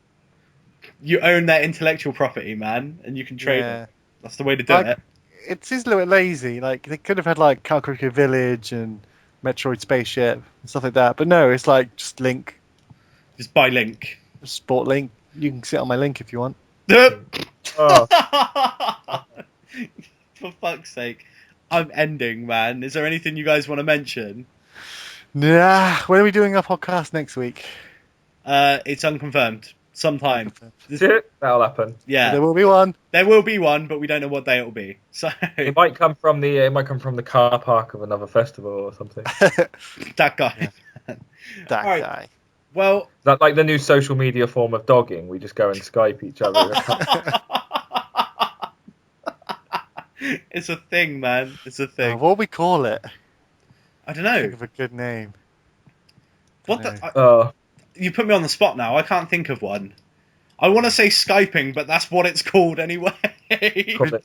You own their intellectual property, man, and you can trade it. That's the way to do it. It seems a little bit lazy. Like they could have had like Calculator Village and Metroid Spaceship and stuff like that, but no, it's like just Link. Just buy Link. Just bought Link. You can sit on my Link if you want. For fuck's sake. I'm ending, man. Is there anything you guys want to mention? Nah. When are we doing our podcast next week? It's unconfirmed. Sometime. That'll happen. Yeah. There will be one. There will be one, but we don't know what day it will be. So it might come from the car park of another festival or something. That guy. Yeah. That guy. Well, is that like the new social media form of dogging? We just go and Skype each other. It's a thing, man. It's a thing. What do we call it? I don't know. Think of a good name. You put me on the spot now. I can't think of one. I want to say Skyping, but that's what it's called anyway. We'll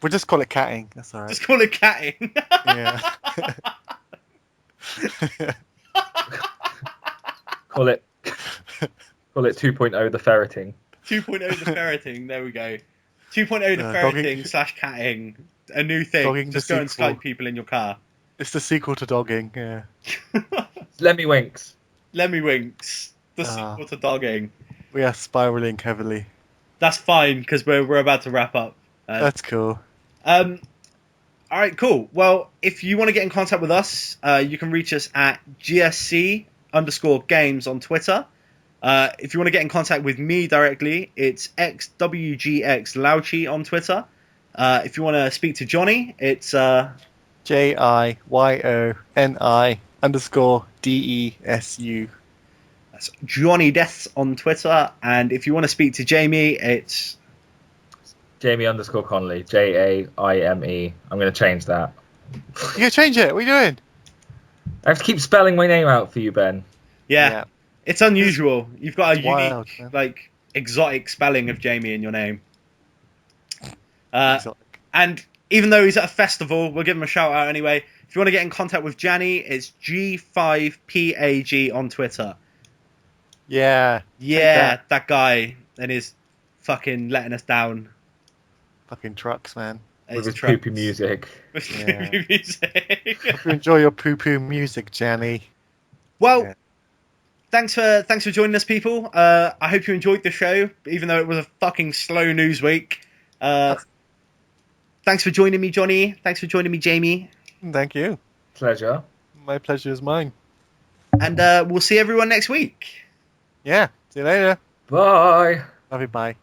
just call it catting. That's alright. Just call it catting. Yeah. Call it 2.0 the ferreting. 2.0 the ferreting. There we go. 2.0 the ferreting / catting. A new thing. Just go and Skype people in your car. It's the sequel to dogging. Yeah. Lemmy Winks. The sequel to dogging. We are spiraling heavily. That's fine because we're about to wrap up. That's cool. All right, cool. Well, if you want to get in contact with us, you can reach us at gsc_games on Twitter. If you want to get in contact with me directly, it's xwgxlauchi on Twitter. If you want to speak to Johnny, it's JIYONI_DESU. That's Johnny Deaths on Twitter. And if you want to speak to Jamie, it's Jamie_Connolly. JAIME. I'm going to change that. You gonna change it? What are you doing? I have to keep spelling my name out for you, Ben. Yeah. It's unusual. You've got a wild, unique, man. like, exotic spelling of Jamie in your name. Exotic. And even though he's at a festival, we'll give him a shout out anyway. If you want to get in contact with Gianni, it's G5PAG on Twitter. Yeah. Yeah, that guy and his fucking letting us down. Fucking trucks, man. With his poopy music. With Yeah. poopy music. Hope you enjoy your poo-poo music, Gianni. Well, Yeah. thanks for joining us, people. I hope you enjoyed the show, even though it was a fucking slow news week. Thanks for joining me, Johnny. Thanks for joining me, Jamie. Thank you. Pleasure. My pleasure is mine. And we'll see everyone next week. Yeah. See you later. Bye. Love you. Bye.